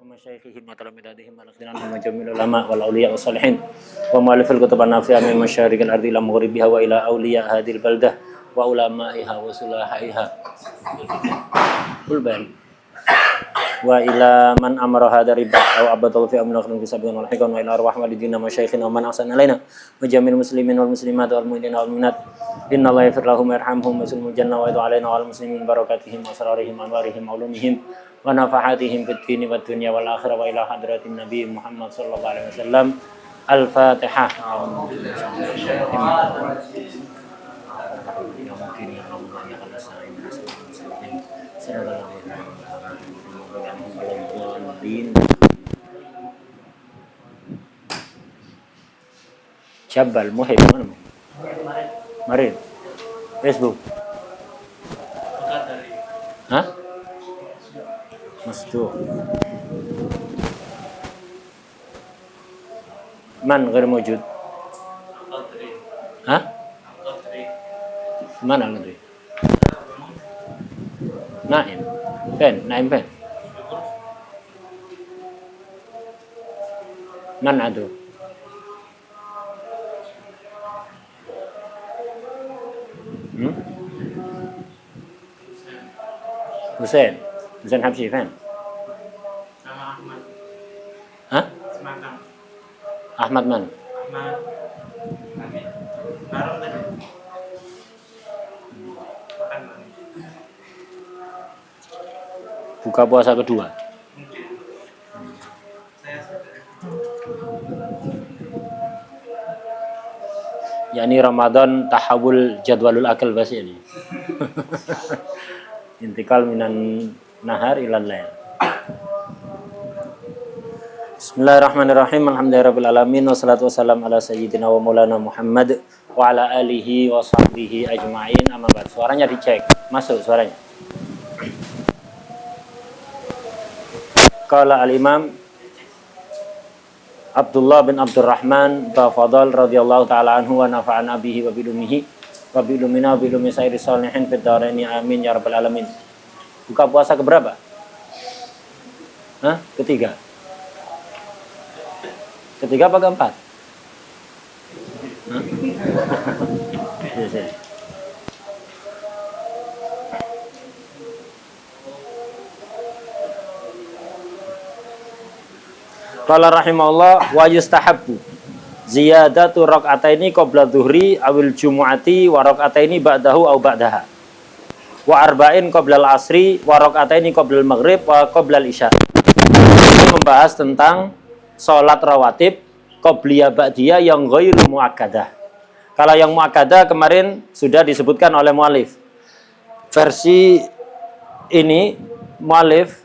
ومشايخهم وتلامذتهم ونخدرانهم وجميع العلماء والأولياء والصالحين ومؤلف الكتب النافعة من مشارق الأرض إلى مغربها وإلى أولياء هذه البلدة وعلمائها وصلحائها وإلى من أمر هذا الربا أو عبد الله في أمر آخر في سبيل والحكم وإلى أرواح والدينا ومشايخنا ومن أحسن علينا وجميع المسلمين والمسلمات والمؤمنين والمؤمنات إن الله يغفر لهم ويرحمهم ويسلم الجنة ويدعو علينا وعلى المسلمين بركاتهم وأسرارهم وأنوارهم وعلومهم ونفحاتهم في الدين والدنيا والآخرة وإلى حضرة النبي محمد صلى الله عليه وسلم الفاتحة. Jabal Muhib mana? Marin. Facebook. Hah? Masduq. Man ghair mawjud. Hah? Mana Al-Qadri? Naim. Naim Ben. Man adu. Hussein Habsyi fan. Sama Ahmad. Hah? Sematang. Ahmad man. Ahmad. Amin. Barang tadi. Makan bang. Buka puasa kedua. Mungkin. Saya sudah. Yani Ramadan tahawul jadwalul akal basi ini. Intikal minan nahar ilal lail. Bismillahirrahmanirrahim. Alhamdulillahirabbil alamin wassalatu wassalamu ala sayyidina wa maulana Muhammad wa ala alihi wa sahbihi ajma'in. Amma ba'd. Suaranya dicek. Masuk suaranya. Qala al-Imam Abdullah bin Abdurrahman Bafadal radhiyallahu taala anhu wa nafa'ana bihi wa bilumihi wa bilumina wa bilumi sairi salihin fid dharaini amin ya rabbal alamin. Buka puasa keberapa? Hah? Ketiga apa keempat? Hah? Qala rahimahullah wa yustahabbu ziyadatu rak'ataini qabla dhuhri awil jumu'ati wa rak'ataini ba'dahu aw ba'daha wa arba'in qabla al-asri wa rak'ataini qabla al-maghrib wa qabla al-isya. Membahas tentang salat rawatib qabliyah ba'diyah yang ghairu muakkadah. Kalau yang muakkadah kemarin sudah disebutkan oleh mu'alif. Versi ini mu'alif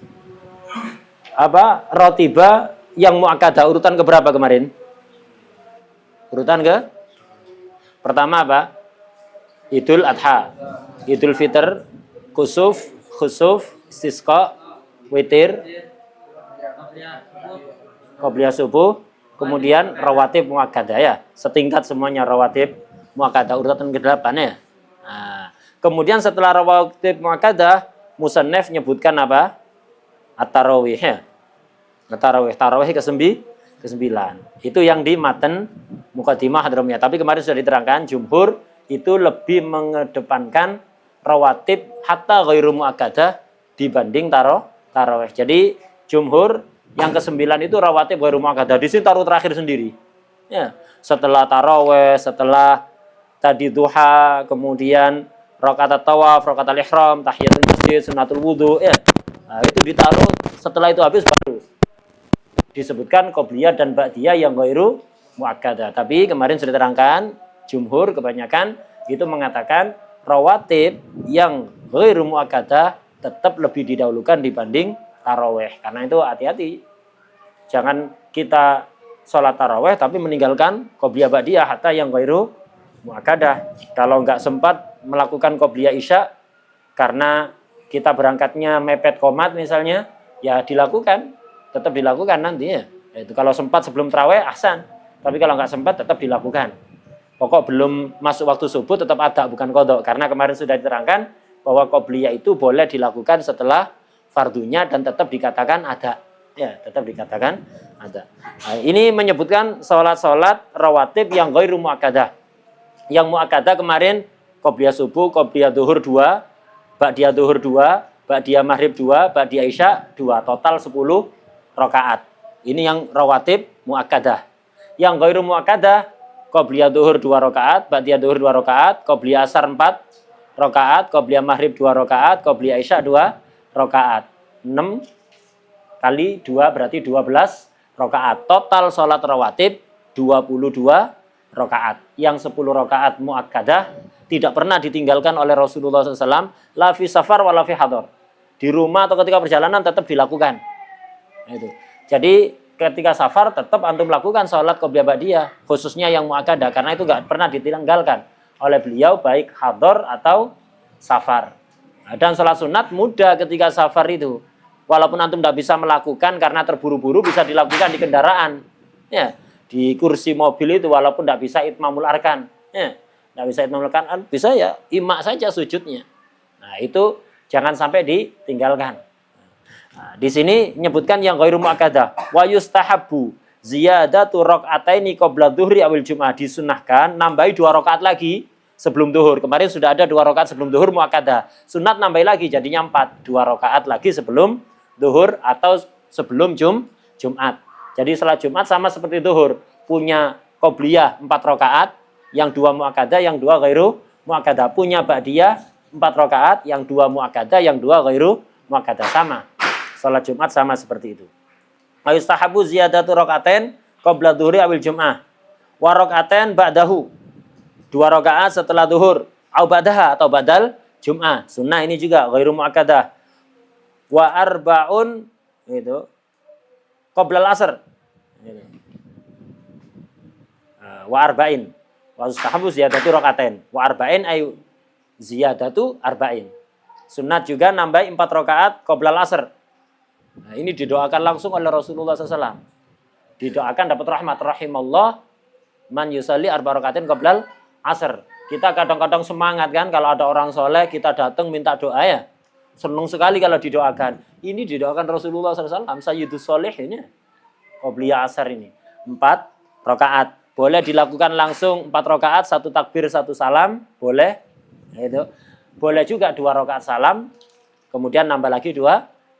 ratiba yang muakkadah urutan keberapa kemarin? Urutan ke? Pertama apa? Idul Adha, Idul Fitr, Kusuf, Khusuf, Istisqa, Witir, Qobliyah Subuh, kemudian rawatib muakkadah ya. Setingkat semuanya rawatib muakkadah urutan ke-8 ya. Nah, kemudian setelah rawatib muakkadah, musannaf nyebutkan apa? At-tarawih ya. Tarawih ke-9. Itu yang di matan Muqaddimah Hadramiyah. Tapi kemarin sudah diterangkan jumhur itu lebih mengedepankan rawatib hatta ghairu muakkadah dibanding tarawih. Jadi jumhur yang ke-9 itu rawatib ghairu muakkadah. Di sini taruh terakhir sendiri. Ya, setelah tarawih, setelah tadi duha, kemudian rakaat tawaf, rakaat ihram, tahiyatul masjid, sunnatul wudu ya. Nah, itu ditaruh setelah itu habis baru disebutkan qobliyah dan ba'diyah yang ghairu muakkadah. Tapi kemarin sudah diterangkan, jumhur kebanyakan itu mengatakan rawatib yang ghairu muakkadah tetap lebih didahulukan dibanding tarawih. Karena itu hati-hati. Jangan kita sholat tarawih tapi meninggalkan qobliyah ba'diyah hatta yang ghairu muakkadah. Kalau nggak sempat melakukan qobliyah isya karena kita berangkatnya mepet qomat misalnya, ya dilakukan. Tetap dilakukan nanti ya. Itu kalau sempat sebelum tarawih ahsan. Tapi kalau nggak sempat tetap dilakukan. Pokok belum masuk waktu subuh tetap ada, bukan qadha. Karena kemarin sudah diterangkan bahwa qobliyah itu boleh dilakukan setelah fardunya dan tetap dikatakan ada. Ya, tetap dikatakan ada. Nah, ini menyebutkan sholat-sholat rawatib yang ghairu muakkadah. Yang muakkadah kemarin qobliyah subuh, qobliyah duhur 2, ba'diyah duhur 2, ba'diyah maghrib 2, ba'diyah isya 2, total 10 rakaat. Ini yang rawatib muakkadah. Yang ghairu muakkadah, qobliyah duhur 2 rakaat, ba'diyah duhur 2 rakaat, qobliyah asar 4 rakaat, qobliyah maghrib 2 rakaat, qobliyah isya 2 rakaat. 6 kali 2 berarti 12 rakaat. Total sholat rawatib 22 rakaat. Yang 10 rakaat muakkadah tidak pernah ditinggalkan oleh Rasulullah SAW. La fi safar wa la fi hadar. Di rumah atau ketika perjalanan tetap dilakukan. Nah, itu. Jadi ketika safar tetap antum lakukan sholat qobliyah ba'diyah. Khususnya yang muakkadah. Karena itu nggak pernah ditinggalkan oleh beliau baik hadar atau safar. Nah, dan sholat sunat mudah ketika safar itu. Walaupun antum tidak bisa melakukan karena terburu-buru, bisa dilakukan di kendaraan. Ya, di kursi mobil itu walaupun tidak bisa itmamul arkan. Ya, tidak bisa itmamul arkan, bisa ya imak saja sujudnya. Nah, itu jangan sampai ditinggalkan. Nah, di sini menyebutkan yang ghairu muakkadah. Wa yustahabbu ziyadatu raka'ataini qabla dhuhri awil jum'ah. Disunahkan nambahi 2 rakaat lagi sebelum duhur. Kemarin sudah ada 2 rakaat sebelum duhur muakkadah. Sunat nambahi lagi jadinya 4. 2 rakaat lagi sebelum duhur atau sebelum Jumat. Jadi salat Jumat sama seperti duhur. Punya qobliyah 4 rakaat, yang 2 muakkadah, yang 2 ghairu muakkadah. Punya ba'diyah 4 rakaat, yang 2 muakkadah, yang 2 ghairu muakkadah. Sama. Salat Jumat sama seperti itu. Ayustahabu ziyadatu rakaatain qabla dhuhri awil jum'ah. Wa rakaatain ba'dahu. 2 rakaat setelah duhur. Au ba'daha atau badal Jum'ah. Sunnah ini juga ghairu muakkadah. Wa arba'un itu qabla al-asr. Wa arba'in. Wa yustahabu ziyadatu rakaatain. Wa arba'in ay ziyadatu arba'in. Sunnat juga nambah 4 rakaat qabla al-asr. Nah, ini didoakan langsung oleh Rasulullah SAW. Didoakan dapat rahmat. Rahimallah man yusalli arba rakaatin qabla al-asr. Kita kadang-kadang semangat kan kalau ada orang soleh kita datang minta doa ya. Senang sekali kalau didoakan. Ini didoakan Rasulullah SAW. Sayyidus soleh ini. Qobliyah asar ini. 4 rakaat. Boleh dilakukan langsung 4 rakaat. 1 takbir, 1 salam. Boleh. Itu. Boleh juga 2 rakaat salam. Kemudian nambah lagi 2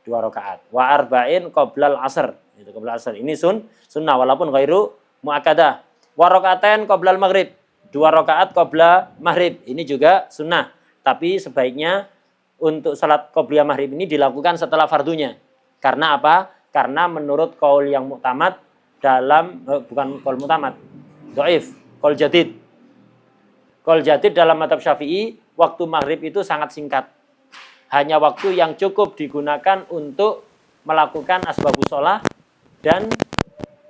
rakaat. Wa arba'in qoblal asr. Itu qoblal asr. Ini sunnah walaupun ghairu muakkadah. Wa rakaatain qoblal maghrib. 2 rakaat qobla maghrib. Ini juga sunnah. Tapi sebaiknya untuk salat qobliyah maghrib ini dilakukan setelah fardunya. Karena apa? Karena menurut qaul yang mu'tamad dalam bukan qaul mu'tamad, dhaif, qaul jadid. Qaul jadid dalam mazhab Syafi'i, waktu maghrib itu sangat singkat. Hanya waktu yang cukup digunakan untuk melakukan asbabus shalah dan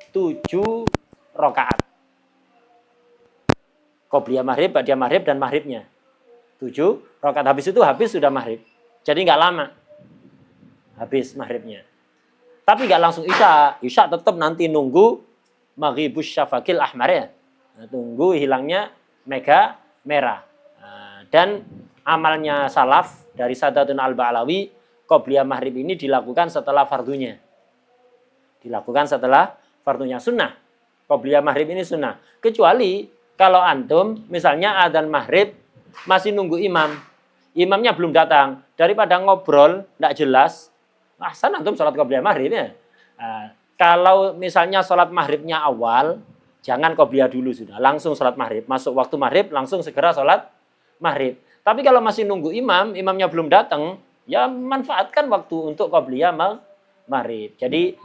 7 rakaat. Qobliyah maghrib, ba'diyah maghrib dan maghribnya. 7 rakaat habis itu habis sudah maghrib. Jadi nggak lama. Habis maghribnya. Tapi nggak langsung isya. Isya tetap nanti nunggu maghribus syafaqil ahmar ya. Nah, tunggu hilangnya mega merah. Nah, dan amalnya salaf dari Sadatun Al-Ba'alawi, qobliyah maghrib ini dilakukan setelah fardunya. Dilakukan setelah fardunya. Sunnah. Qobliyah maghrib ini sunnah. Kecuali kalau antum misalnya adzan maghrib masih nunggu imam. Imamnya belum datang. Daripada ngobrol, tidak jelas. Ahsan antum sholat qobliyah maghrib ya. Nah, kalau misalnya sholat maghribnya awal, jangan qobliyah dulu sudah. Langsung sholat maghrib. Masuk waktu maghrib, langsung segera sholat maghrib. Tapi kalau masih nunggu imam, imamnya belum datang, ya manfaatkan waktu untuk qobliyah maghrib. Jadi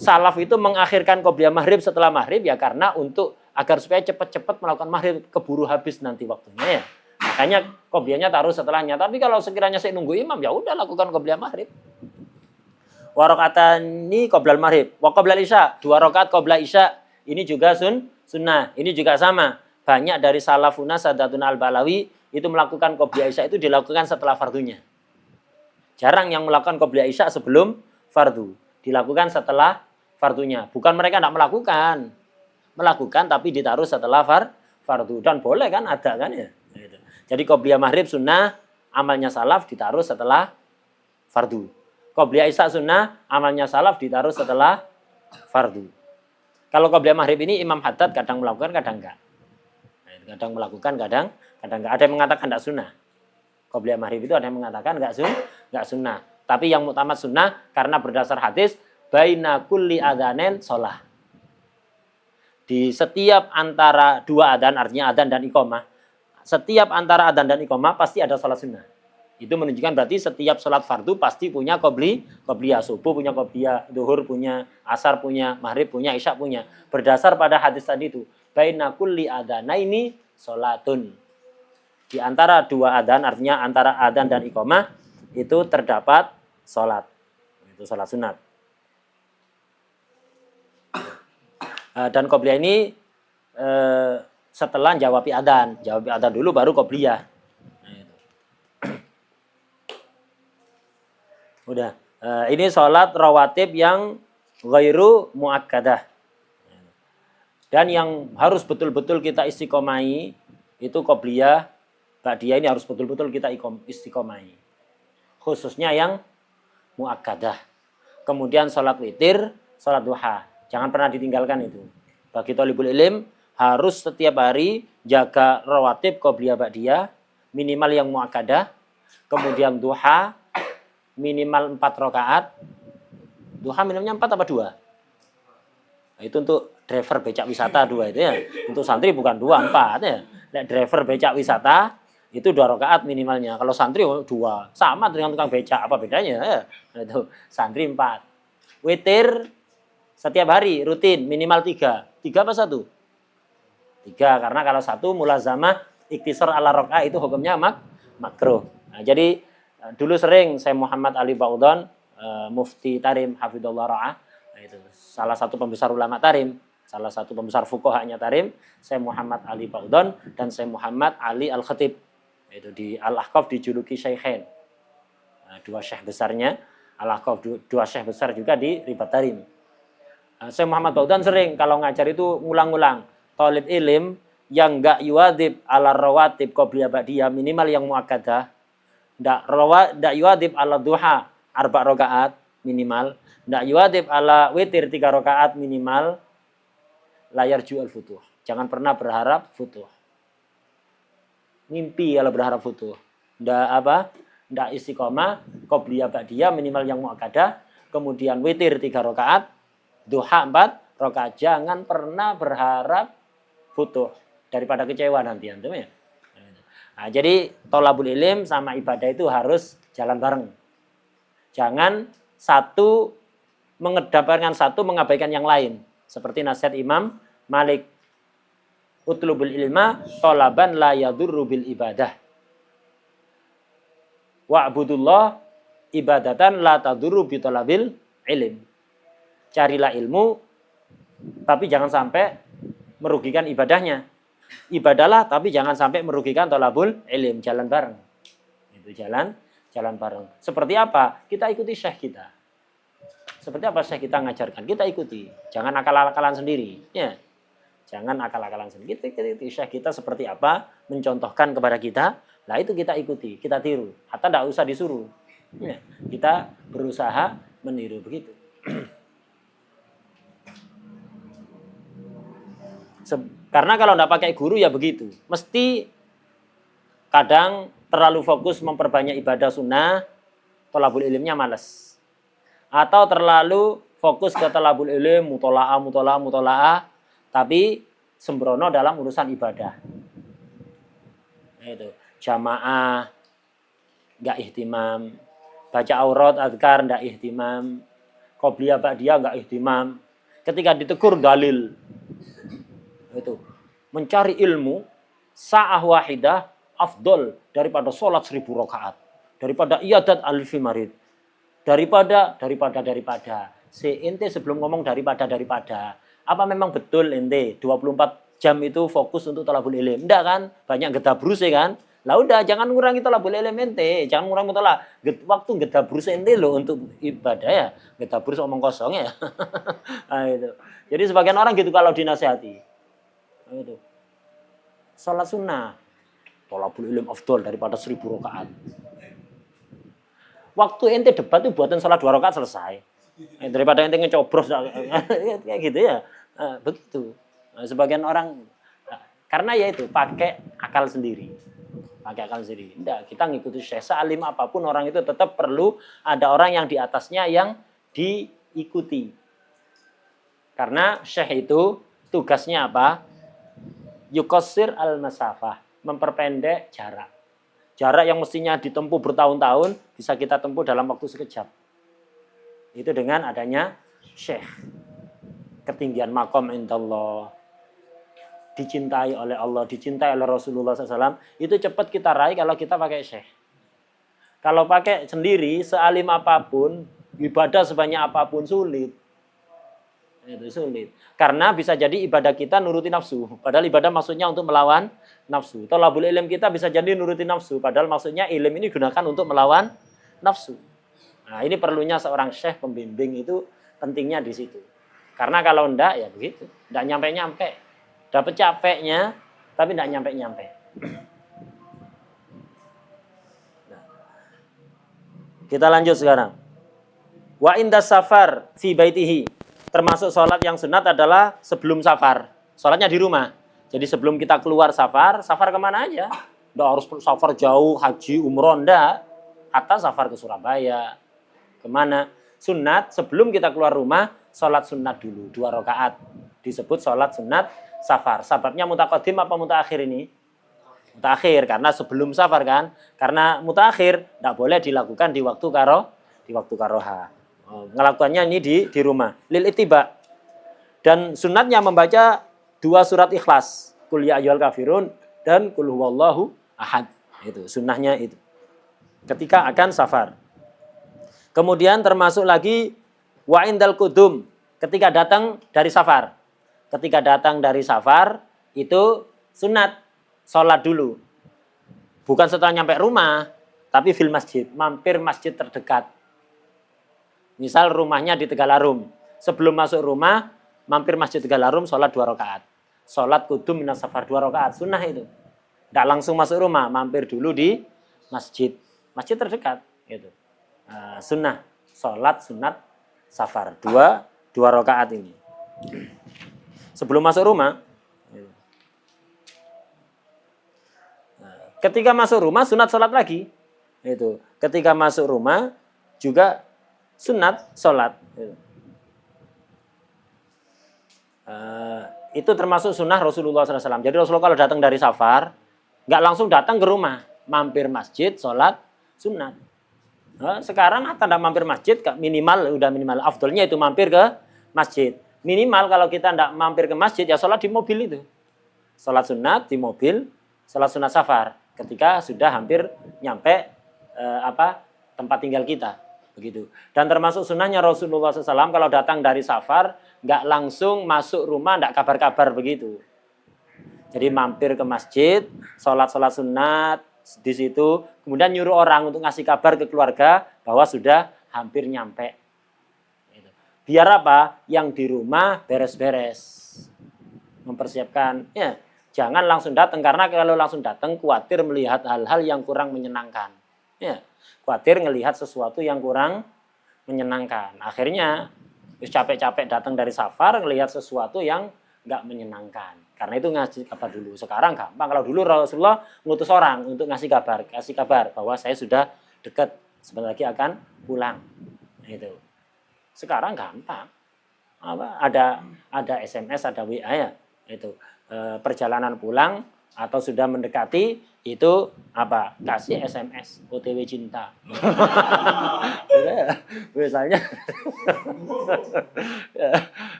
salaf itu mengakhirkan qobliyah maghrib setelah maghrib ya karena untuk agar supaya cepat-cepat melakukan maghrib, keburu habis nanti waktunya ya. Makanya qobliyahnya taruh setelahnya. Tapi kalau sekiranya saya nunggu imam, ya udah lakukan qobliyah maghrib. Wa raka'atani qoblal maghrib. Wa qoblal isya. 2 rakaat qobla isya. Ini juga sunnah. Ini juga sama. Banyak dari salafuna Sadatun Al-Ba'alawi itu melakukan qobliyah isya itu dilakukan setelah fardunya. Jarang yang melakukan qobliyah isya sebelum fardu. Dilakukan setelah fardunya. Bukan mereka tidak melakukan. Melakukan tapi ditaruh setelah fardu. Dan boleh kan, ada kan ya. Jadi qobliyah maghrib sunnah, amalnya salaf ditaruh setelah fardu. Qobliyah isya sunnah, amalnya salaf ditaruh setelah fardu. Kalau qobliyah maghrib ini Imam Haddad kadang melakukan, kadang enggak. Kadang melakukan, kadang enggak. Ada yang mengatakan enggak sunnah. Qobliyah maghrib itu ada yang mengatakan enggak sunnah. Tapi yang muktamad sunnah karena berdasar hadis baina kulli adzanin shalah. Di setiap antara dua adzan, artinya adzan dan iqamah, setiap antara adzan dan iqamah pasti ada salat sunnah. Itu menunjukkan berarti setiap sholat fardu pasti punya qobliyah. Subuh punya qobliyah, zuhur punya, asar punya, maghrib punya, isya punya. Berdasar pada hadis tadi itu. Baina kulli adzanaini sholatun. Di antara dua adzan, artinya antara adzan dan iqamah, itu terdapat sholat. Itu sholat sunat. Dan qobliyah ini setelah jawabi adzan. Jawabi adzan dulu baru qobliyah. Udah. Ini sholat rawatib yang ghairu muakkadah. Dan yang harus betul-betul kita istiqomai itu qobliyah, ba'diyah ini harus betul-betul kita istiqomai. Khususnya yang muakkadah. Kemudian sholat witir, sholat duha. Jangan pernah ditinggalkan itu. Bagi thalibul ilm harus setiap hari jaga rawatib qobliyah ba'diyah, minimal yang muakkadah. Kemudian duha minimal 4 rakaat. Duha minimumnya 4 apa 2? Nah, itu untuk driver becak wisata 2 itu ya. Untuk santri bukan 2, 4 ya. Nek driver becak wisata itu 2 rakaat minimalnya. Kalau santri 2. Sama dengan tukang becak, apa bedanya ya? Nah, itu santri 4. Witir setiap hari rutin minimal 3. 3 apa 1? 3 karena kalau 1 mulazamah iktisar ala rakaat itu hukumnya makruh. Nah, jadi dulu sering saya Muhammad Ali Ba'udhan, Mufti Tarim Hafidhullah Ra'ah, nah itu salah satu pembesar ulama Tarim, salah satu pembesar fuqahanya Tarim, saya Muhammad Ali Ba'udhan dan saya Muhammad Ali Al-Khatib. Itu di Al-Ahqaf dijuluki Syaikhain. Nah, 2 syekh besarnya Al-Ahqaf, 2 syekh besar juga di Ribat Tarim. Saya Muhammad Ba'udhan sering kalau ngajar itu ngulang-ngulang. Thalib ilim yang enggak yuwadib ala rawatib qobliyah ba'diyah minimal yang muakkadah, ndak yuwadib ala duha 4 rakaat minimal, ndak yuwadib ala witir 3 rakaat minimal, layar jual futuh. Jangan pernah berharap futuh. Mimpi kalau berharap futuh. Ndak istiqomah, qobliyah ba'diyah minimal yang muakkadah, kemudian witir 3 rakaat, duha 4 rakaat. Jangan pernah berharap futuh daripada kecewa nanti antum ya. Nah, jadi thalabul ilm sama ibadah itu harus jalan bareng. Jangan satu mengedepankan satu, mengabaikan yang lain. Seperti nasihat Imam Malik. Utlubul ilma thalaban la yadurru bil ibadah. Wa'budullah ibadatan la tadurru bi thalabil ilm. Carilah ilmu tapi jangan sampai merugikan ibadahnya. Ibadahlah tapi jangan sampai merugikan thalabul ilm, jalan bareng. Itu jalan bareng. Seperti apa? Kita ikuti syekh kita. Seperti apa syekh kita ngajarkan? Kita ikuti. Jangan akal-akalan sendiri, ya. Jangan akal-akalan sendiri. Kita ikuti syekh kita seperti apa, mencontohkan kepada kita. Nah, itu kita ikuti, kita tiru. Hatta enggak usah disuruh. Ya. Kita berusaha meniru begitu. Karena kalau tidak pakai guru ya begitu. Mesti kadang terlalu fokus memperbanyak ibadah sunnah, thalabul ilmnya malas. Atau terlalu fokus ke thalabul ilm, mutola'ah, tapi sembrono dalam urusan ibadah. Itu jamaah, nggak ihtimam. Baca aurat, azkar, nggak ihtimam. Qobliyah ba'diyah nggak ihtimam. Ketika ditegur dalil. Itu mencari ilmu sa'ah wahidah afdol daripada sholat 1000 rakaat, daripada iyadat alfi marid, daripada ente sebelum ngomong daripada apa memang betul ente 24 jam itu fokus untuk thalabul ilm? Enggak kan, banyak gedabrus ya kan. Lah udah jangan ngurangi thalabul ilm ente, jangan ngurangi mutala waktu gedabrus ente loh untuk ibadah ya, gedabrus omong kosong ya. Nah, itu. Jadi sebagian orang gitu kalau dinasihati. Itu. Salat sunnah. Thalabul ilm afdal daripada 1000 rakaat. Waktu ente debat itu buatan sholat 2 rakaat selesai. Daripada ente ngecobros kayak gitu ya. Begitu. Sebagian orang karena ya itu pakai akal sendiri. Pakai akal sendiri. Tidak, kita ngikuti syekh. Sealim apapun orang itu tetap perlu ada orang yang di atasnya yang diikuti. Karena syekh itu tugasnya apa? Yuqassir al-masafah, memperpendek jarak. Jarak yang mestinya ditempuh bertahun-tahun bisa kita tempuh dalam waktu sekejap. Itu dengan adanya syekh. Ketinggian makom indallah. Dicintai oleh Allah, dicintai oleh Rasulullah SAW. Itu cepat kita raih kalau kita pakai syekh. Kalau pakai sendiri, sealim apapun, ibadah sebanyak apapun sulit. Itu sulit. Karena bisa jadi ibadah kita nuruti nafsu. Padahal ibadah maksudnya untuk melawan nafsu. Thalabul ilm kita bisa jadi nuruti nafsu. Padahal maksudnya ilm ini gunakan untuk melawan nafsu. Nah, ini perlunya seorang syekh pembimbing itu pentingnya di situ. Karena kalau enggak ya begitu. Enggak nyampe-nyampe. Dapat capeknya tapi enggak nyampe-nyampe. Nah. Kita lanjut sekarang. Wa inda safar fi baitihi. Termasuk sholat yang sunat adalah sebelum safar. Sholatnya di rumah. Jadi sebelum kita keluar safar, safar kemana aja? Nggak harus safar jauh, haji, umroh, enggak. Atau safar ke Surabaya. Kemana? Sunat, sebelum kita keluar rumah, sholat sunat dulu. 2 rakaat. Disebut sholat sunat safar. Sababnya mutaqaddim apa mutaakhir ini? Mutaakhir, karena sebelum safar kan. Karena mutaakhir, enggak boleh dilakukan di waktu karoha. Ngelakukannya ini di rumah. Lil ittiba. Dan sunatnya membaca 2 surat ikhlas. Qul ya ayyuhal kafirun dan qul huwallahu ahad. Itu sunnahnya itu. Ketika akan safar. Kemudian termasuk lagi wa indal qudum. Ketika datang dari safar. Ketika datang dari safar itu sunat sholat dulu. Bukan setelah nyampe rumah, tapi fil masjid, mampir masjid terdekat. Misal rumahnya di Tegalarum. Sebelum masuk rumah, mampir masjid Tegalarum, sholat 2 rakaat. Sholat kudum minas safar 2 rakaat. Sunnah itu. Tidak langsung masuk rumah, mampir dulu di masjid. Masjid terdekat. Gitu. Sunnah. Sholat sunat safar. 2 rakaat ini. Sebelum masuk rumah. Ketika masuk rumah, sunat sholat lagi. Itu. Ketika masuk rumah, juga sunat sholat. Itu termasuk sunnah Rasulullah SAW. Jadi Rasulullah kalau datang dari safar, nggak langsung datang ke rumah, mampir masjid, sholat sunat. Sekarang atau tidak mampir masjid, udah minimal. Afdolnya itu mampir ke masjid. Minimal kalau kita tidak mampir ke masjid, ya sholat di mobil itu. Sholat sunat di mobil, sholat sunat safar. Ketika sudah hampir nyampe tempat tinggal kita. Begitu. Dan termasuk sunnahnya Rasulullah SAW kalau datang dari safar nggak langsung masuk rumah, nggak kabar-kabar begitu. Jadi mampir ke masjid, sholat sunat di situ, kemudian nyuruh orang untuk ngasih kabar ke keluarga bahwa sudah hampir nyampe. Biar apa? Yang di rumah beres-beres, mempersiapkan. Ya, jangan langsung datang karena kalau langsung datang khawatir melihat hal-hal yang kurang menyenangkan. Ya. Khawatir ngelihat sesuatu yang kurang menyenangkan. Akhirnya capek-capek datang dari safar ngelihat sesuatu yang nggak menyenangkan. Karena itu ngasih kabar dulu. Sekarang gampang. Kalau dulu Rasulullah ngutus orang untuk kasih kabar bahwa saya sudah dekat, sebentar lagi akan pulang. Itu. Sekarang gampang. Ada SMS, ada WA ya. Itu perjalanan pulang atau sudah mendekati itu kasih SMS OTW cinta. Misalnya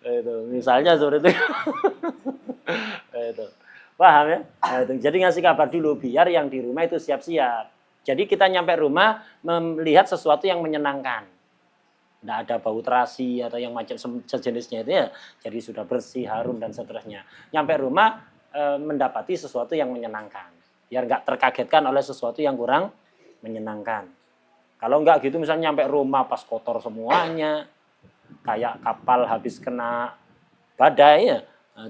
itu misalnya seperti itu. Itu paham ya. Jadi ngasih kabar dulu biar yang di rumah itu siap-siap. Jadi kita nyampe rumah melihat sesuatu yang menyenangkan. Tidak ada bau terasi atau yang macam sejenisnya itu ya. Jadi sudah bersih, harum dan seterusnya. Nyampe rumah mendapati sesuatu yang menyenangkan. Biar nggak terkagetkan oleh sesuatu yang kurang menyenangkan. Kalau nggak gitu misalnya nyampe rumah pas kotor semuanya, kayak kapal habis kena badai ya,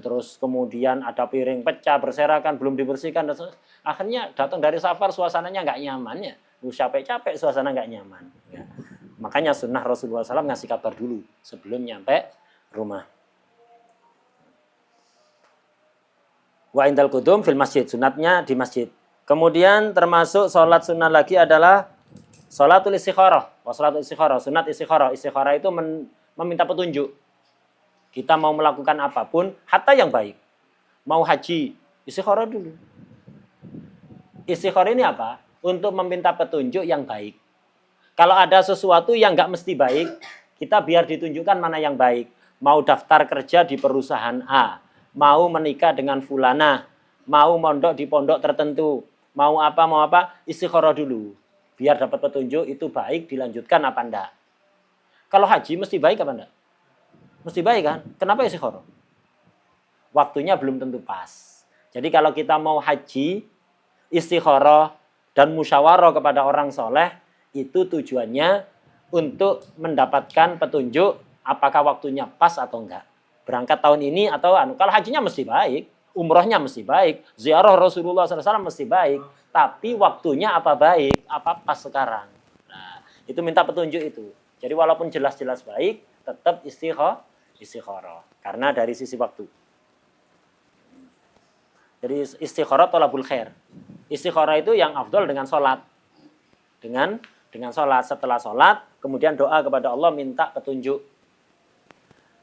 terus kemudian ada piring pecah berserakan belum dibersihkan, akhirnya datang dari safar suasananya nggak nyaman ya, capek-capek suasana nggak nyaman. Ya. Makanya sunnah Rasulullah SAW ngasih kabar dulu sebelum nyampe rumah. Wa indal qudum fil masjid, sunatnya di masjid. Kemudian termasuk sholat sunnah lagi adalah sholatul istikharah. Sholatul istikharah, sunat istikharah. Istikharah itu meminta petunjuk. Kita mau melakukan apapun, hatta yang baik. Mau haji, istikharah dulu. Istikharah ini apa? Untuk meminta petunjuk yang baik. Kalau ada sesuatu yang nggak mesti baik, kita biar ditunjukkan mana yang baik. Mau daftar kerja di perusahaan A, mau menikah dengan fulana, mau mondok di pondok tertentu, mau apa, istikharah dulu. Biar dapat petunjuk itu baik, dilanjutkan apa enggak. Kalau haji mesti baik apa enggak? Mesti baik kan? Kenapa istikharah? Waktunya belum tentu pas. Jadi kalau kita mau haji, istikharah dan musyawarah kepada orang soleh, itu tujuannya untuk mendapatkan petunjuk apakah waktunya pas atau enggak. Berangkat tahun ini atau kalau hajinya mesti baik, umrohnya mesti baik, ziarah Rasulullah SAW mesti baik, tapi waktunya apa baik, apa pas sekarang. Nah, itu minta petunjuk itu. Jadi walaupun jelas-jelas baik, tetap istikharah. Karena dari sisi waktu. Jadi istikharah tolabul khair. Istikharah itu yang afdol dengan sholat. Dengan sholat. Setelah sholat, kemudian doa kepada Allah minta petunjuk.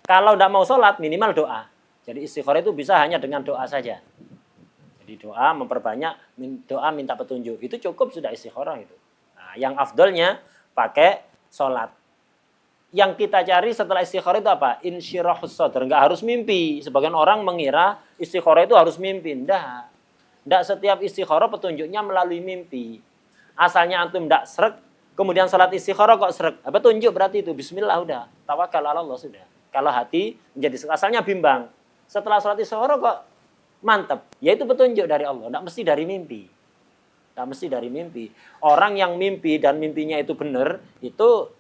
Kalau tidak mau sholat, minimal doa. Jadi istikharah itu bisa hanya dengan doa saja. Jadi doa memperbanyak, doa minta petunjuk. Itu cukup sudah istikharah itu. Nah, yang afdolnya pakai sholat. Yang kita cari setelah istikharah itu apa? Insyirahus sadr. Enggak harus mimpi. Sebagian orang mengira istikharah itu harus mimpi. Enggak setiap istikharah petunjuknya melalui mimpi. Asalnya antum enggak srek, kemudian salat istikharah kok srek. Petunjuk berarti itu. Bismillah udah. Tawakal ala Allah sudah. Kalau hati menjadi asalnya bimbang. Setelah salat istikharah kok mantap. Ya itu petunjuk dari Allah. Enggak mesti dari mimpi. Enggak mesti dari mimpi. Orang yang mimpi dan mimpinya itu benar, itu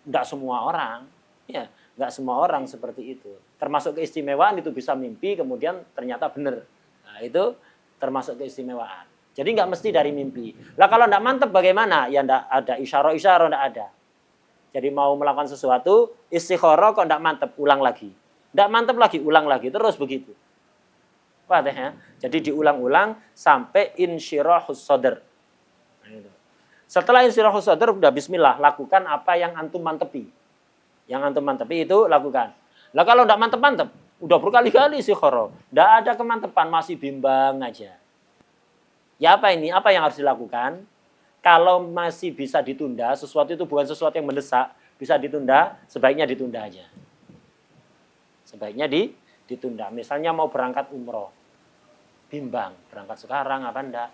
enggak semua orang, ya, enggak semua orang seperti itu. Termasuk keistimewaan itu bisa mimpi, kemudian ternyata benar. Nah, itu termasuk keistimewaan. Jadi enggak mesti dari mimpi. Lah kalau enggak mantap bagaimana? Ya enggak ada isyarah-isyarah, enggak ada. Jadi mau melakukan sesuatu, istikharah kok enggak mantap, ulang lagi. Enggak mantap lagi, ulang lagi. Terus begitu. Paham ya? Jadi diulang-ulang sampai insyirahus sadr. Nah, itu. Setelah insyirahus sadr, udah bismillah, lakukan apa yang antum mantepi. Yang antum mantepi itu lakukan. Lah kalau enggak mantep-mantep, udah berkali-kali istikharah, enggak ada kemantepan, masih bimbang aja. Ya apa ini? Apa yang harus dilakukan? Kalau masih bisa ditunda, sesuatu itu bukan sesuatu yang mendesak, bisa ditunda, sebaiknya ditunda aja. Sebaiknya ditunda. Misalnya mau berangkat umroh, bimbang, berangkat sekarang apa enggak?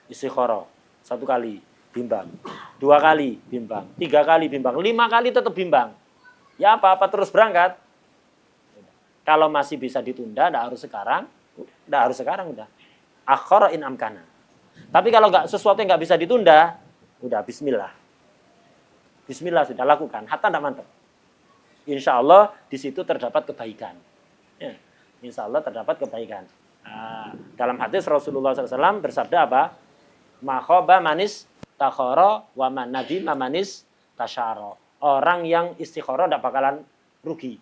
Istikharah, 1 kali. Bimbang. 2 kali bimbang. 3 kali bimbang. 5 kali tetap bimbang. Ya apa-apa terus berangkat. Kalau masih bisa ditunda, tidak harus sekarang. Tidak harus sekarang udah. Akhara in amkana. Tapi kalau nggak sesuatu yang nggak bisa ditunda, udah bismillah. Bismillah sudah lakukan. Hatta tidak mantap. Insya Allah di situ terdapat kebaikan. Ya, insya Allah terdapat kebaikan. Nah, dalam hadis Rasulullah SAW bersabda apa? Makhoba manis takhara wa man nadima manis tasyara. Orang yang istikharah tidak bakalan rugi.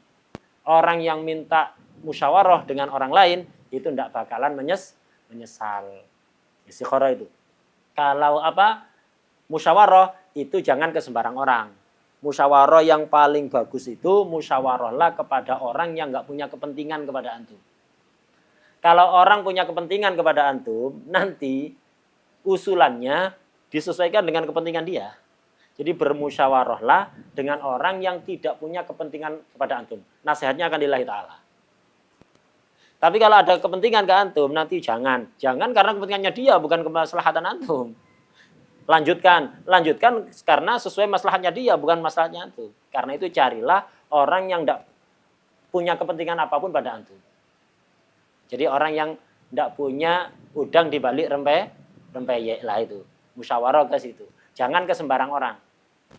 Orang yang minta musyawarah dengan orang lain itu tidak bakalan menyesal. Istikharah itu. Kalau musyawarah itu jangan ke sembarang orang. Musyawarah yang paling bagus itu musyawarahlah kepada orang yang nggak punya kepentingan kepada antum. Kalau orang punya kepentingan kepada antum, nanti usulannya disesuaikan dengan kepentingan dia. Jadi bermusyawarahlah dengan orang yang tidak punya kepentingan kepada antum. Nasihatnya akan lillahi ta'ala. Tapi kalau ada kepentingan ke antum, nanti jangan. Jangan karena kepentingannya dia, bukan kemaslahatan antum. Lanjutkan karena sesuai maslahatnya dia, bukan maslahatnya antum. Karena itu carilah orang yang tidak punya kepentingan apapun pada antum. Jadi orang yang tidak punya udang di balik rempeyek lah itu. Musyawarah ke situ. Jangan ke sembarang orang.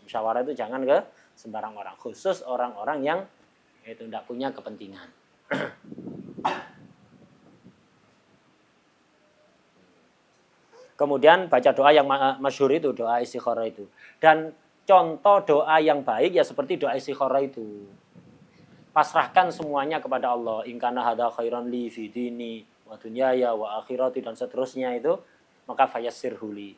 Musyawarah itu jangan ke sembarang orang. Khusus orang-orang yang itu tidak punya kepentingan. Kemudian baca doa yang masyhur itu, doa istikharah itu. Dan contoh doa yang baik ya seperti doa istikharah itu. Pasrahkan semuanya kepada Allah. In kana hadza khairan li fi dini wa dunyaya wa akhirati dan seterusnya itu, maka fayassirhu li.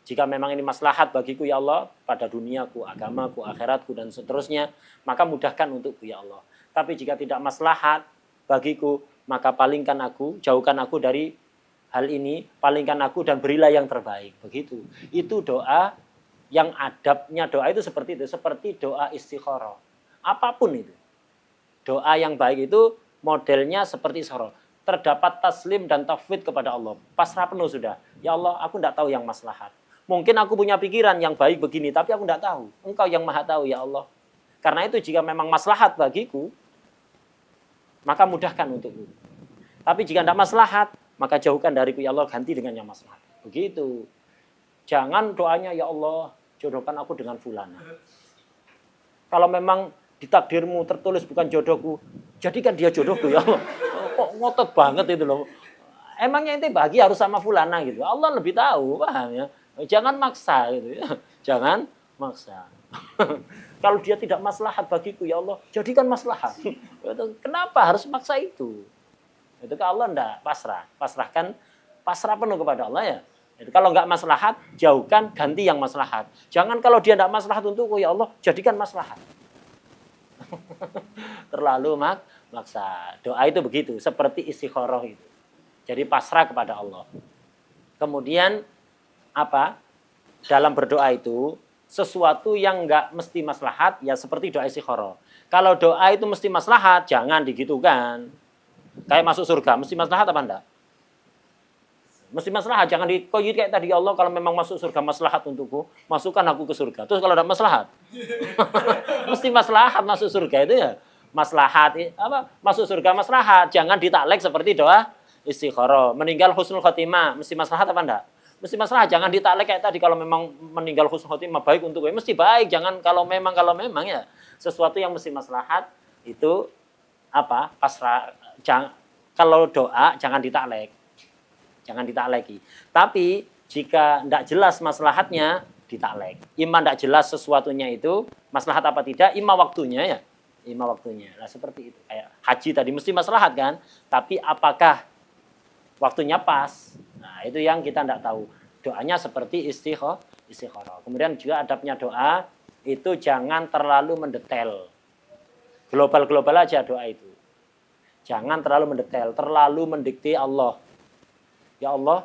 Jika memang ini maslahat bagiku ya Allah, pada duniaku, agamaku, akhiratku dan seterusnya, maka mudahkan untukku ya Allah. Tapi jika tidak maslahat bagiku, maka palingkan aku, jauhkan aku dari hal ini, palingkan aku dan berilah yang terbaik. Begitu. Itu doa yang adabnya doa itu seperti itu, seperti doa istikharah. Apapun itu. Doa yang baik itu modelnya seperti istikharah. Terdapat taslim dan tafwid kepada Allah. Pasrah penuh sudah. Ya Allah, aku tidak tahu yang maslahat. Mungkin aku punya pikiran yang baik begini, tapi aku tidak tahu. Engkau yang maha tahu ya Allah. Karena itu jika memang maslahat bagiku, maka mudahkan untukku. Tapi jika tidak maslahat, maka jauhkan dariku ya Allah, ganti dengan yang maslahat. Begitu. Jangan doanya ya Allah, jodohkan aku dengan fulana. Kalau memang di takdirmu tertulis bukan jodohku, jadikan dia jodohku ya Allah. Kok ngotot banget itu loh. Emangnya ente bagi harus sama fulana gitu. Allah lebih tahu, paham ya. Jangan maksa gitu ya. Jangan maksa. Kalau dia tidak maslahat bagiku ya Allah, jadikan maslahat. Kenapa harus maksa itu? Itu ke Allah enggak, pasrah. Pasrah penuh kepada Allah ya. Itu kalau enggak maslahat, jauhkan, ganti yang maslahat. Jangan kalau dia enggak maslahat untukku ya Allah, jadikan maslahat. Terlalu maksa. Doa itu begitu, seperti istikharah itu. Jadi pasrah kepada Allah. Kemudian apa? Dalam berdoa itu sesuatu yang enggak mesti maslahat ya seperti doa istikharah. Kalau doa itu mesti maslahat, jangan digitukan. Kayak masuk surga, mesti maslahat apa enggak? Mesti maslahat, jangan dikoyit kayak tadi ya Allah kalau memang masuk surga maslahat untukku, masukkan aku ke surga. Terus kalau enggak maslahat? Mesti maslahat masuk surga itu ya. Maslahat apa? Masuk surga maslahat, jangan ditaklek seperti doa istikharah. Meninggal husnul khotimah, mesti maslahat apa enggak? Mesti maslahat, jangan ditaklek kayak tadi kalau memang meninggal husnul khotimah baik untukku. Mesti baik, jangan kalau memang ya. Sesuatu yang mesti maslahat itu apa? Pasrah. Kalau doa jangan ditaklek. Jangan ditakleki. Tapi jika tidak jelas maslahatnya, ditaklek. Ima tidak jelas sesuatunya itu, maslahat apa tidak, ima waktunya ya. Ima waktunya. Nah seperti itu. Kayak haji tadi mesti maslahat kan, tapi apakah waktunya pas? Nah itu yang kita tidak tahu. Doanya seperti istikharah. Kemudian juga adabnya doa, itu jangan terlalu mendetail. Global-global aja doa itu. Jangan terlalu mendetail, terlalu mendikte Allah. Ya Allah,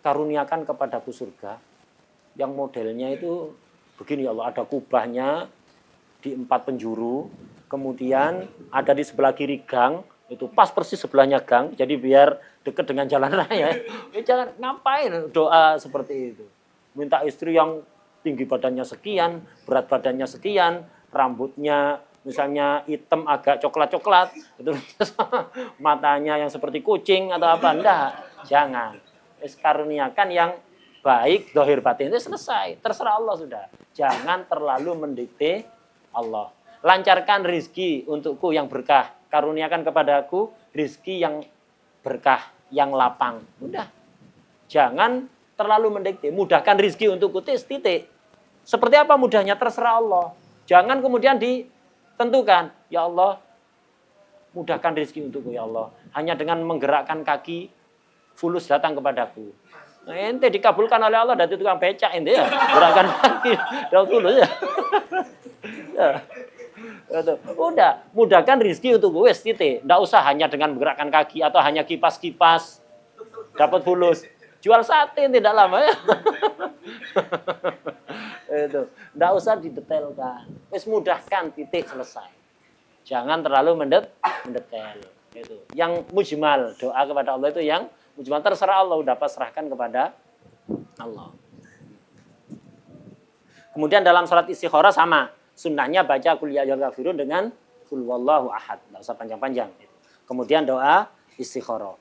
karuniakan kepadaku surga yang modelnya itu begini ya Allah, ada kubahnya di 4 penjuru, kemudian ada di sebelah kiri gang, itu pas persis sebelahnya gang, jadi biar dekat dengan jalan raya. Jangan ngapain doa seperti itu. Minta istri yang tinggi badannya sekian, berat badannya sekian, rambutnya misalnya hitam agak coklat-coklat, itu matanya yang seperti kucing atau apa, enggak, jangan. Karuniakan yang baik, dohir batin itu selesai, terserah Allah sudah. Jangan terlalu mendikte Allah. Lancarkan rizki untukku yang berkah, karuniakan kepadaku rizki yang berkah, yang lapang. Udah, jangan terlalu mendikte, mudahkan rizki untukku, titik. Seperti apa mudahnya, terserah Allah. Jangan kemudian tentukan, ya Allah, mudahkan rezeki untukku ya Allah. Hanya dengan menggerakkan kaki, fulus datang kepadaku. Nah, ente dikabulkan oleh Allah dari tukang becak ente ya. Gerakkan kaki, dapat fulus ya. Ya. Udah, mudahkan rezeki untukku, wes titik. Nggak usah hanya dengan menggerakkan kaki atau hanya kipas-kipas dapat fulus. Jual sate tidak lama ya. Itu, enggak usah didetailkan. Wis mudahkan, titik, selesai. Jangan terlalu mendetail. Itu. Yang mujmal, doa kepada Allah itu yang mujmal, terserah Allah, udah pasrahkan kepada Allah. Kemudian dalam salat istikharah sama, sunnahnya baca qul ya ayyuhal kafirun dengan qul wallahu ahad, enggak usah panjang-panjang. Kemudian doa istikharah.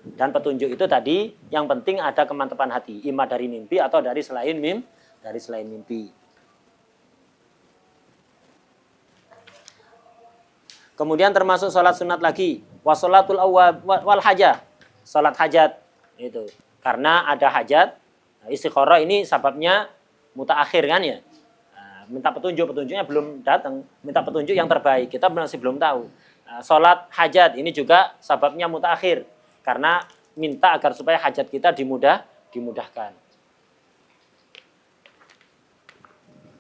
Dan petunjuk itu tadi yang penting ada kemantapan hati, ima dari mimpi atau dari selain mimpi. Kemudian termasuk salat sunat lagi, wasolatul awwab wal hajah, salat hajat itu. karena ada hajat. Nah, istikharah ini sebabnya mutaakhir kan ya. Nah, minta petunjuk, petunjuknya belum datang. Minta petunjuk yang terbaik, kita masih belum tahu. Nah, sholat hajat ini juga sebabnya mutaakhir, karena minta agar supaya hajat kita dimudahkan.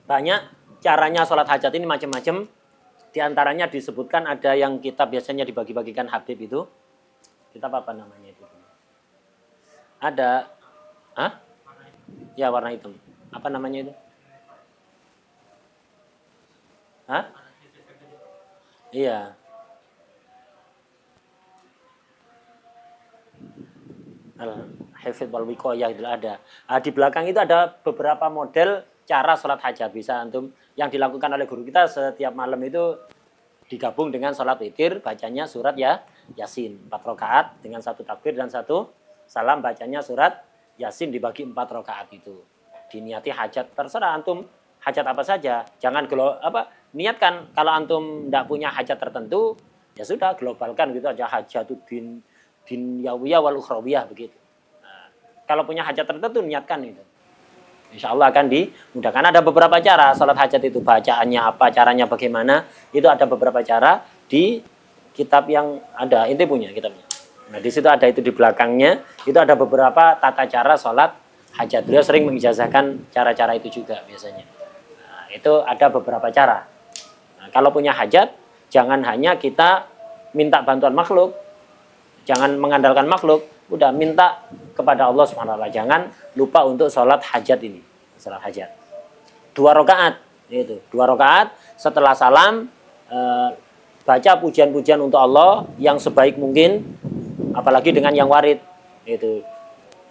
Banyak caranya sholat hajat ini macam-macam. Di antaranya disebutkan ada yang kita biasanya dibagi-bagikan Habib itu. Kitab apa namanya itu? Ada, ya warna hitam. Apa namanya itu? Iya. Al-Hifdz wal Wiqayah itu ada. Di belakang itu ada beberapa model cara sholat hajat. Bisa antum yang dilakukan oleh guru kita setiap malam itu digabung dengan sholat witir, bacanya surat Yasin 4 rakaat dengan 1 takbir dan 1 salam, bacanya surat Yasin dibagi 4 rakaat itu. Diniati hajat, terserah antum hajat apa saja. Jangan niatkan kalau antum tidak punya hajat tertentu, ya sudah globalkan gitu aja, hajatuddin dinyawiyah wal ukhrawiyah begitu. Nah, kalau punya hajat tertentu niatkan itu. Insya Allah akan dimudahkan. Ada beberapa cara sholat hajat itu, bacaannya apa, caranya bagaimana, itu ada beberapa cara di kitab yang ada. Inti punya kitabnya. Nah di situ ada itu di belakangnya, itu ada beberapa tata cara sholat hajat. Beliau sering mengijazahkan cara-cara itu juga biasanya. Nah, itu ada beberapa cara. Nah, kalau punya hajat, jangan hanya kita minta bantuan makhluk, jangan mengandalkan makhluk, udah minta kepada Allah Subhanahu wa taala. Jangan lupa untuk sholat hajat ini. Sholat hajat. 2 rakaat itu. 2 rakaat setelah salam baca pujian-pujian untuk Allah yang sebaik mungkin, apalagi dengan yang warid. Itu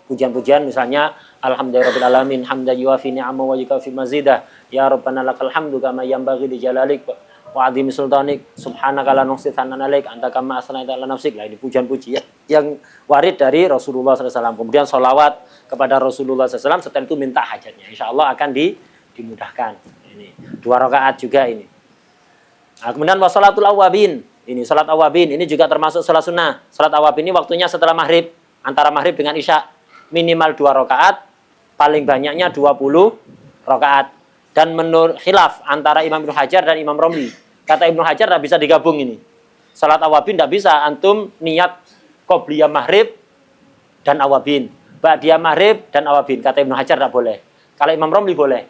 pujian-pujian misalnya alhamdulillahirabbil alamin hamdan yuwafi ni'amahu wa yukafi mazidah ya rabbana lakal hamdu kama yanbaghi li jalalik wa azimi sultanik subhanaka la nuhsi tsanan alaik anta kama asnaita ala nafsik. Lah ini pujian-pujian yang warid dari Rasulullah SAW. Kemudian sholawat kepada Rasulullah SAW, setelah itu minta hajatnya, insya Allah akan dimudahkan. Ini 2 rakaat juga ini. Nah, kemudian wassalatul awabin, ini salat awabin ini juga termasuk salat sunnah. Salat awabin ini waktunya setelah maghrib, antara maghrib dengan isya, minimal 2 rakaat, paling banyaknya 20 rakaat. Dan menurut khilaf antara Imam Ibnu Hajar dan Imam Romli. Kata Ibnu Hajar tidak bisa digabung ini. Salat awabin tidak bisa antum niat qobliyah maghrib dan awabin, ba'diyah maghrib dan awabin. Kata Ibnu Hajar tidak boleh. Kalau Imam Romli boleh.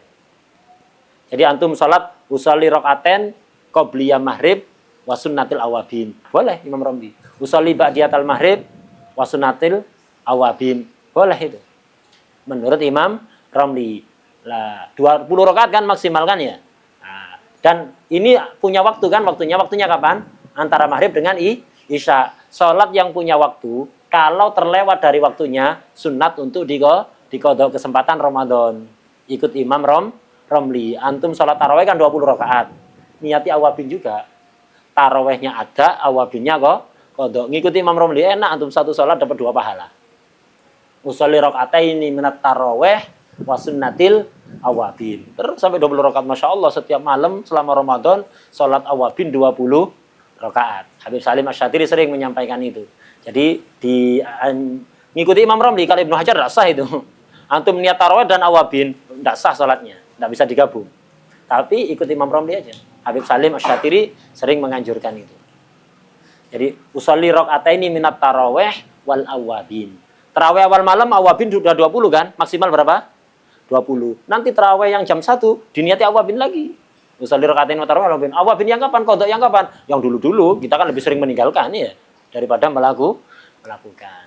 Jadi antum salat usolli rakaten qobliyah maghrib wa sunnatil awabin. Boleh Imam Romli. Usolli ba'diyatal maghrib wa sunnatil awabin. Boleh itu. Menurut Imam Romli. Lah 20 rakaat kan maksimal kan ya. Nah, dan ini punya waktu kan, waktunya kapan? Antara maghrib dengan isya. Salat yang punya waktu kalau terlewat dari waktunya sunat untuk diqodho kesempatan Ramadan. Ikut Imam Romli. Antum salat tarawih kan 20 rakaat. Niati awabin juga. Tarawihnya ada, awabinnya qodho. Ngikuti Imam Romli enak, antum satu salat dapat 2 pahala. Usolli rakaataini minat tarawih wa sunnatil awabin. Terus sampai 20 rakaat, Masya Allah, setiap malam selama Ramadan sholat awabin 20 rakaat. Habib Salim Asy-Syadzili sering menyampaikan itu. Jadi ngikuti Imam Romli. Kalau Ibnu Hajar tidak sah itu. Antum niat tarawih dan awabin tidak sah sholatnya, tidak bisa digabung. Tapi ikuti Imam Romli aja. Habib Salim Asy-Syadzili sering menganjurkan itu. Jadi usolli rakaataini minat tarawih wal awabin. Tarawih awal malam awabin sudah 20 kan? Maksimal berapa? 20. Nanti tarawih yang jam 1 diniati awabin lagi. Usolli rakaatain wa tarawih awabin. Awabin yang kapan? Qodho yang kapan? Yang dulu-dulu kita kan lebih sering meninggalkan ya daripada melakukan.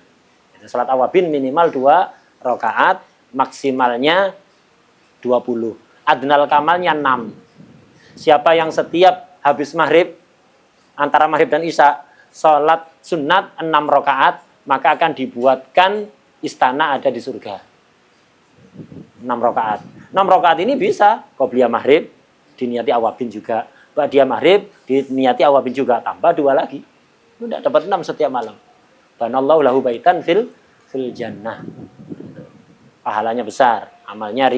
Jadi salat awabin minimal 2 rakaat, maksimalnya 20. Adnal kamalnya 6. Siapa yang setiap habis maghrib, antara maghrib dan isya, salat sunat 6 rakaat, maka akan dibuatkan istana ada di surga. 6 rakaat. 6 rakaat ini bisa qobliyah maghrib diniati awabin juga, ba'diyah maghrib diniati awabin juga, tambah 2 lagi. Sudah dapat 6 setiap malam. Banallahu lahu baitan fil jannah. Pahalanya besar, amalnya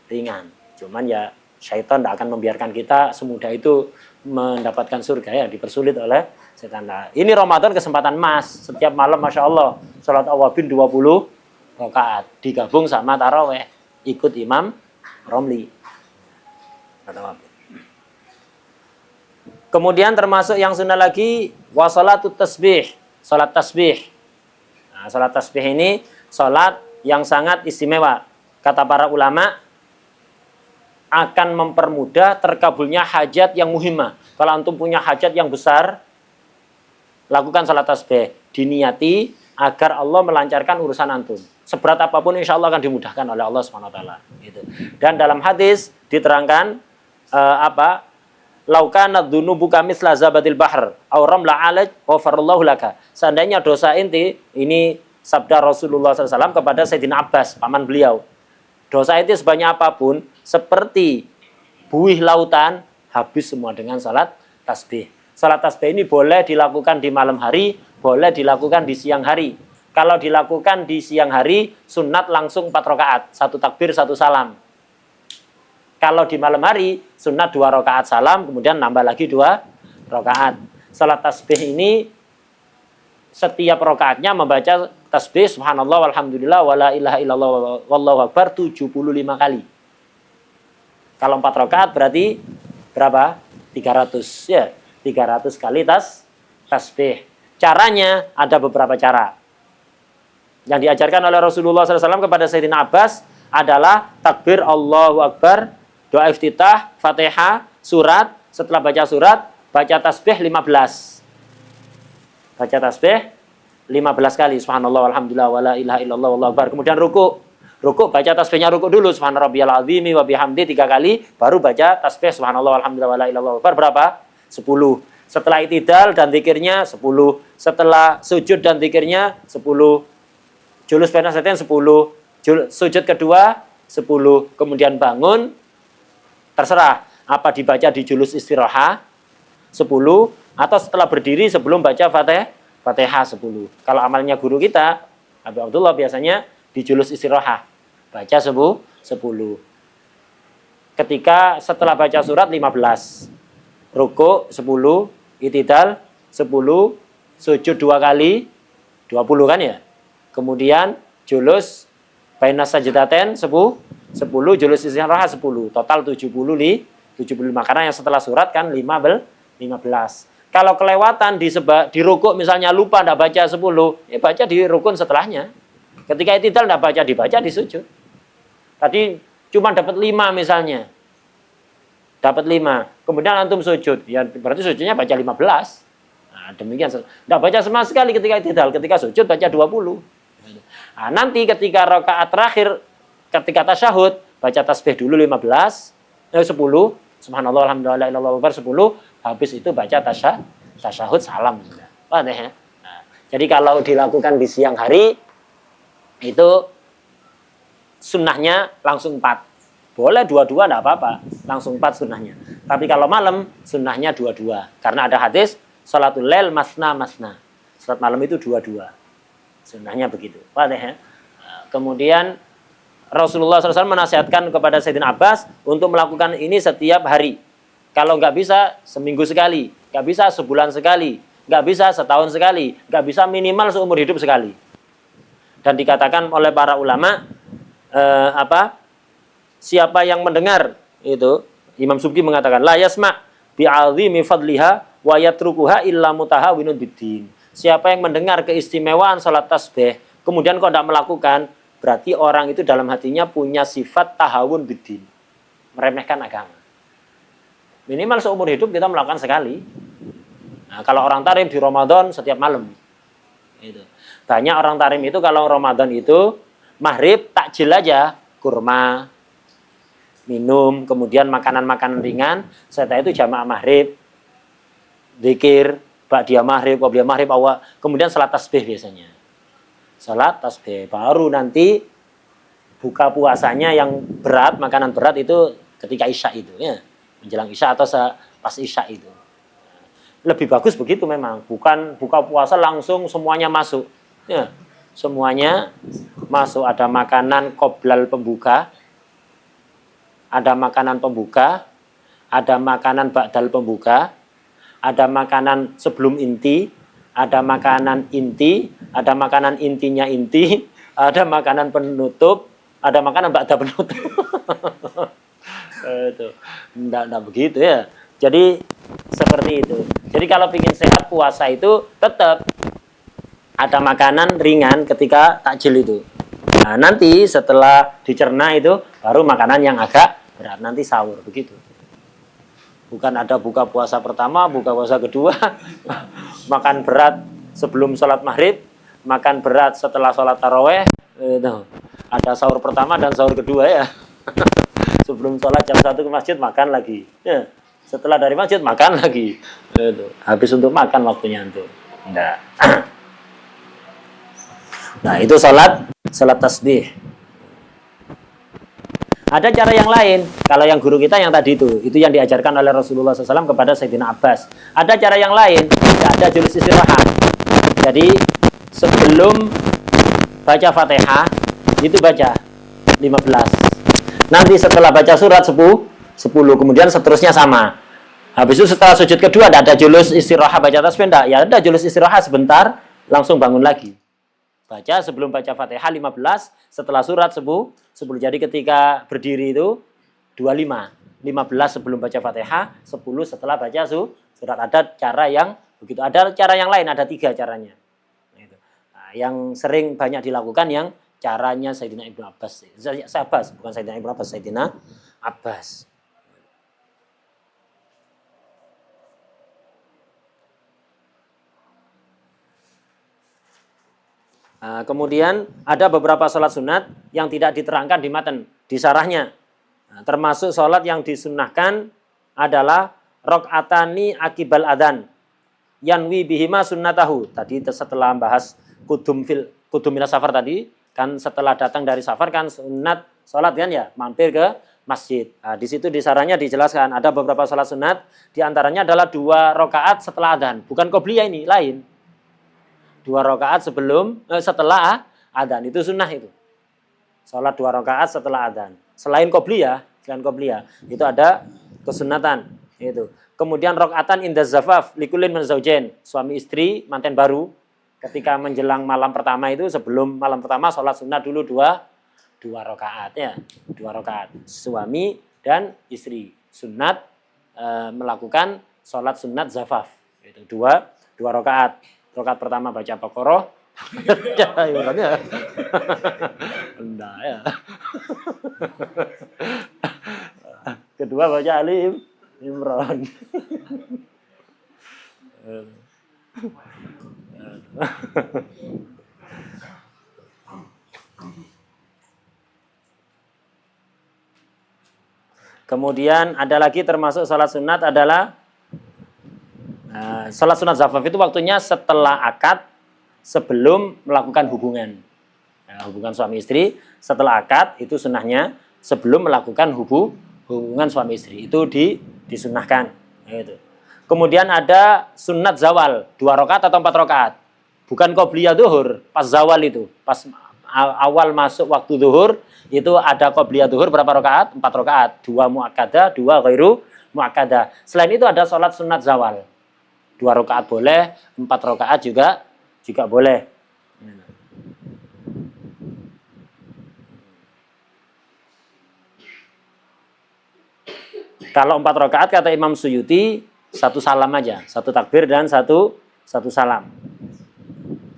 ringan. Cuman ya syaitan tidak akan membiarkan kita semudah itu mendapatkan surga ya, dipersulit oleh setan. Nah, ini Ramadan kesempatan emas. Setiap malam Masya Allah salat awabin 20 rakaat digabung sama taraweh, ikut Imam Romli. Kemudian termasuk yang sunnah lagi wasolatut tasbih, salat tasbih. Nah, salat tasbih ini salat yang sangat istimewa. Kata para ulama akan mempermudah terkabulnya hajat yang muhimah. Kalau antum punya hajat yang besar, lakukan salat tasbih. Diniati agar Allah melancarkan urusan antum. Seberat apapun insya Allah akan dimudahkan oleh Allah SWT. Gitu. Dan dalam hadis diterangkan laukana dzunubuka misla zabatil bahr aw ramla alaj ghafarallahu laka. Seandainya dosa inti, ini sabda Rasulullah SAW kepada Sayyidina Abbas, paman beliau. Dosa inti sebanyak apapun, seperti buih lautan, habis semua dengan salat tasbih. Salat tasbih ini boleh dilakukan di malam hari, boleh dilakukan di siang hari. Kalau dilakukan di siang hari, sunat langsung 4 rakaat, 1 takbir, 1 salam. Kalau di malam hari, sunat 2 rakaat salam, kemudian nambah lagi 2 rakaat. Salat tasbih ini, setiap rakaatnya membaca tasbih, subhanallah, walhamdulillah, wala ilaha illallah, wallahu akbar, 75 kali. Kalau 4 rakaat berarti berapa? 300, ya. 300 kali tasbih. Caranya ada beberapa cara. Yang diajarkan oleh Rasulullah SAW kepada Sayyidina Abbas adalah takbir Allahu Akbar, doa iftitah, Fatihah, surat, setelah baca surat, baca tasbih 15. Baca tasbih 15 kali. Subhanallah, alhamdulillah, wala ilaha illallah, wallahu akbar. Kemudian ruku. Ruku, baca tasbihnya ruku dulu. Subhanarabbiyal azimi wa bihamdi 3 kali. Baru baca tasbih subhanallah, alhamdulillah, wala ilaha illallah, akbar. Berapa? 10. Setelah itidal dan zikirnya 10. Setelah sujud dan zikirnya 10. Julus baina sajdatain 10. Sujud kedua 10. Kemudian bangun, terserah apa dibaca di julus istirahat 10 atau setelah berdiri sebelum baca Fatihah 10. Kalau amalnya guru kita Abu Abdullah biasanya di julus istirahat baca 10. Ketika setelah baca surat 15, ruku 10, itidal 10, sujud 2 kali 20 kan ya. Kemudian julus baina sajdatain 10, julus istirahat 10, total 75 karena yang setelah surat kan 15. Kalau kelewatan di rukuk misalnya lupa enggak baca 10, ya baca di rukun setelahnya. Ketika itidal enggak baca, dibaca di sujud. Tadi cuma dapat 5 misalnya. Dapat 5. Kemudian antum sujud, ya berarti sujudnya baca 15. Nah, demikian. Enggak baca sama sekali ketika itidal, ketika sujud baca 20. Nah, nanti ketika rakaat terakhir ketika tasyahud baca tasbih dulu 10, subhanallah alhamdulillah illallah akbar 10, habis itu baca tasyahud salam sudah. Paham ya? Nah, jadi kalau dilakukan di siang hari itu sunnahnya langsung 4. Boleh 2-2 enggak apa-apa, langsung 4 sunnahnya. Tapi kalau malam sunnahnya 2-2 karena ada hadis salatul lail masna. Salat malam itu 2-2. Sunnahnya begitu. Paham ya? Nah, kemudian Rasulullah SAW menasihatkan kepada Sayyidina Abbas untuk melakukan ini setiap hari. Kalau nggak bisa seminggu sekali, nggak bisa sebulan sekali, nggak bisa setahun sekali, nggak bisa minimal seumur hidup sekali. Dan dikatakan oleh para ulama siapa yang mendengar itu Imam Subki mengatakan la yasma bi'azimi fadliha wa yatrukuha illa mutahawinun biddin. Siapa yang mendengar keistimewaan salat tasbih kemudian kok tidak melakukan, berarti orang itu dalam hatinya punya sifat tahawun biddin, meremehkan agama. Minimal seumur hidup kita melakukan sekali. Nah, kalau orang tarim di Ramadan setiap malam. Itu. Banyak orang tarim itu kalau Ramadan itu maghrib takjil aja, kurma, minum, kemudian makanan-makanan ringan, setelah itu jamaah maghrib, zikir, ba'diyah maghrib, qobliyah maghrib, awal, kemudian salat tasbih biasanya. Salat tasbih, baru nanti buka puasanya yang berat, makanan berat itu ketika isya itu ya. Menjelang isya atau pas isya itu. Lebih bagus begitu memang, bukan buka puasa langsung semuanya masuk. Ya, semuanya masuk, ada makanan qoblal pembuka, ada makanan pembuka, ada makanan ba'dal pembuka, ada makanan sebelum inti, ada makanan inti, ada makanan intinya inti, Ada makanan penutup, ada makanan ba'da penutup. Itu enggak begitu ya. Jadi seperti itu. Jadi kalau ingin sehat puasa itu tetap ada makanan ringan ketika takjil itu. Nah, nanti setelah dicerna itu baru makanan yang agak berat, nanti sahur begitu. Bukan ada buka puasa pertama, buka puasa kedua, makan berat sebelum sholat maghrib, makan berat setelah sholat taraweh. Itu. Ada sahur pertama dan sahur kedua ya. Sebelum sholat jam 1 ke masjid makan lagi. Ya. Setelah dari masjid makan lagi. Itu. Habis untuk makan waktunya itu. Enggak. Nah itu sholat tasbih. Ada cara yang lain. Kalau yang guru kita yang tadi itu yang diajarkan oleh Rasulullah SAW kepada Sayyidina Abbas. Ada cara yang lain, tidak ada julus istirahat. Jadi sebelum baca Fatihah itu baca 15. Nanti setelah baca surat 10, kemudian seterusnya sama. Habis itu setelah sujud kedua tidak ada julus istirahat baca tasbih, enggak. Ya ada julus istirahat sebentar, langsung bangun lagi. Baca sebelum baca Fatihah 15, setelah surat 10. Jadi ketika berdiri itu 25. 15 sebelum baca Fatihah, 10 setelah baca surat. Ada cara yang begitu. Ada cara yang lain, ada 3 caranya. Nah, yang sering banyak dilakukan yang caranya Sayyidina Ibnu Abbas. Abbas, bukan Sayyidina Ibnu Abbas, Sayyidina Abbas. Nah, kemudian ada beberapa sholat sunat yang tidak diterangkan di matan, di syarahnya. Nah, termasuk sholat yang disunnahkan adalah rok'atani akibal adhan yanwi bihima sunnatahu. Tadi setelah bahas kudum ila safar tadi, kan setelah datang dari safar kan sunat sholat kan ya, mampir ke masjid. Nah, di situ di syarahnya dijelaskan ada beberapa sholat sunat, diantaranya adalah 2 rakaat setelah adhan, bukan qobliyah ini, lain. 2 rakaat setelah adzan itu sunnah itu. Salat 2 rakaat setelah adzan. Selain qobliyah itu ada kesunatan itu. Kemudian rakaatan inda zafaf likulin min zaujain, suami istri manten baru ketika menjelang malam pertama itu, sebelum malam pertama salat sunat dulu 2 rakaat ya. 2 rakaat. Suami dan istri sunat melakukan salat sunat zafaf. Itu 2 rakaat. Rakaat pertama baca Baqarah. Ya, ibaratnya. Enggak ya. Kedua baca Ali Imran. Kemudian ada lagi termasuk salat sunat adalah salat sunat zafaf itu waktunya setelah akad, sebelum melakukan hubungan. Nah, hubungan suami istri setelah akad itu sunnahnya sebelum melakukan hubungan suami istri itu disunahkan. Gitu. Kemudian ada sunat zawal 2 rakaat atau 4 rakaat. Bukan qobliyah zuhur, pas zawal itu, pas awal masuk waktu zuhur itu ada qobliyah zuhur berapa rakaat? 4 rakaat, 2 muakkadah, 2 ghairu muakkadah. Selain itu ada salat sunat zawal. 2 rakaat boleh, 4 rakaat juga boleh. Kalau 4 rakaat kata Imam Suyuti 1 salam aja, 1 takbir dan 1 salam.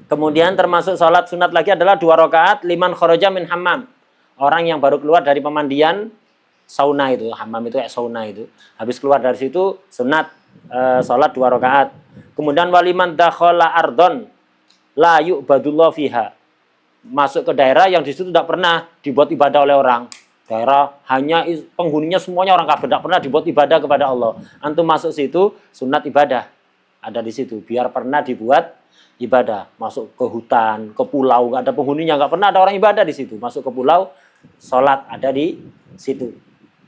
Kemudian termasuk salat sunat lagi adalah 2 rakaat liman kharaja min hammam. Orang yang baru keluar dari pemandian sauna itu, hammam itu kayak sauna itu. Habis keluar dari situ sunat salat 2 rakaat. Kemudian waliman dakhala ardon la yu'badullah fiha. Masuk ke daerah yang di situ tidak pernah dibuat ibadah oleh orang. Daerah hanya penghuninya semuanya orang kafir, tidak pernah dibuat ibadah kepada Allah. Antum masuk situ sunat ibadah ada di situ, biar pernah dibuat ibadah. Masuk ke hutan, ke pulau, nggak ada penghuninya, nggak pernah ada orang ibadah di situ. Masuk ke pulau, sholat ada di situ.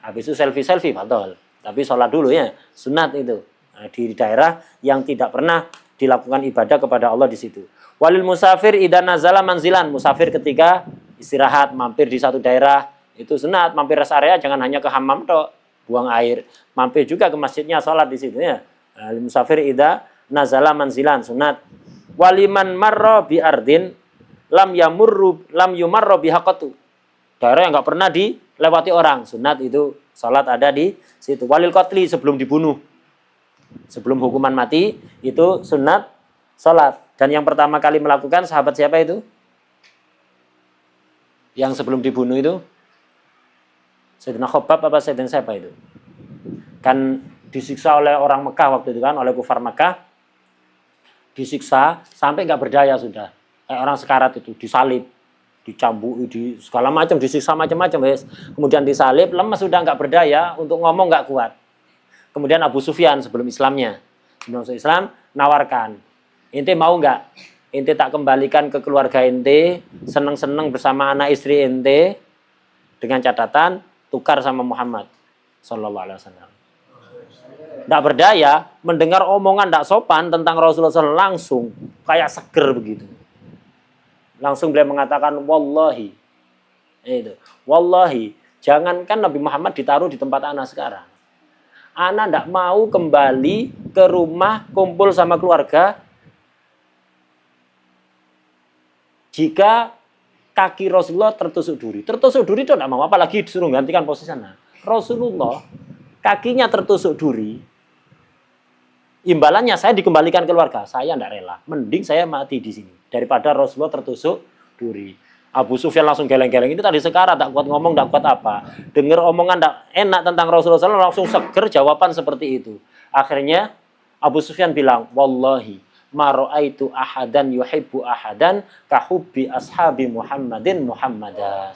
Habis itu selfie, fadol. Tapi sholat dulu ya, sunat itu. Nah, di daerah yang tidak pernah dilakukan ibadah kepada Allah di situ. Walil musafir idan nazala manzilan. Musafir ketika istirahat, mampir di satu daerah, itu sunat. Mampir rest area, jangan hanya ke hammam toh, buang air. Mampir juga ke masjidnya, sholat di situ ya. Walil musafir idan nazala manzilan, sunat. Waliman marra bi ardin lam yumarra biha qatu. Daerah yang nggak pernah dilewati orang. Sunat itu salat ada di situ. Walil qatli sebelum dibunuh. Sebelum hukuman mati itu sunat salat. Dan yang pertama kali melakukan sahabat siapa itu? Yang sebelum dibunuh itu? Sayyidina Khabbab apa Sayyidina siapa itu? Kan disiksa oleh orang Mekah waktu itu kan, oleh kufar Mekah. Disiksa sampai nggak berdaya sudah. Kayak orang sekarat itu, disalib, dicambuk, di segala macam, disiksa macam-macam. Kemudian disalib, lemas sudah nggak berdaya, untuk ngomong nggak kuat. Kemudian Abu Sufyan sebelum Islamnya, sebelum Islam, nawarkan, ente mau nggak? Ente tak kembalikan ke keluarga ente, seneng-seneng bersama anak istri ente, dengan catatan tukar sama Muhammad Sallallahu Alaihi Wasallam. Tidak berdaya, mendengar omongan tidak sopan tentang Rasulullah SAW langsung kayak seger begitu. Langsung beliau mengatakan, wallahi, wallahi, jangankan Nabi Muhammad ditaruh di tempat anak sekarang. Anak tidak mau kembali ke rumah kumpul sama keluarga jika kaki Rasulullah tertusuk duri. Tertusuk duri itu tidak mau, apalagi disuruh gantikan posisi sana. Rasulullah kakinya tertusuk duri. Imbalannya saya dikembalikan keluarga, saya tidak rela. Mending saya mati di sini daripada Rasulullah tertusuk duri. Abu Sufyan langsung geleng-geleng, ini tadi sekarat, tak kuat ngomong, tak kuat apa. Dengar omongan tak enak tentang Rasulullah SAW, langsung seger jawaban seperti itu. Akhirnya Abu Sufyan bilang, wallahi ma ra'aitu ahadan yuhibbu ahadan kahubbi ashabi Muhammadin Muhammadan.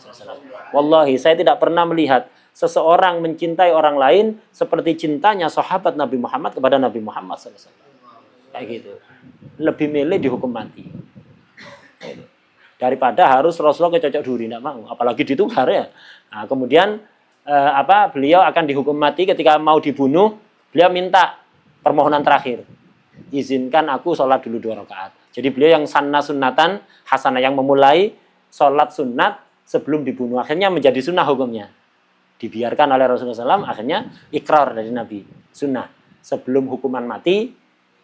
Wallahi saya tidak pernah melihat seseorang mencintai orang lain seperti cintanya sahabat Nabi Muhammad kepada Nabi Muhammad SAW. Kayak gitu. Lebih milih dihukum mati. Daripada harus Rasulullah kecocok duri, tidak mau. Apalagi ditukar ya. Nah, kemudian beliau akan dihukum mati ketika mau dibunuh. Beliau minta permohonan terakhir. Izinkan aku sholat dulu 2 rakaat. Jadi beliau yang sunnatan hasanah, yang memulai sholat sunat sebelum dibunuh. Akhirnya menjadi sunnah hukumnya. Dibiarkan oleh Rasulullah SAW, akhirnya ikrar dari Nabi. Sunnah. Sebelum hukuman mati,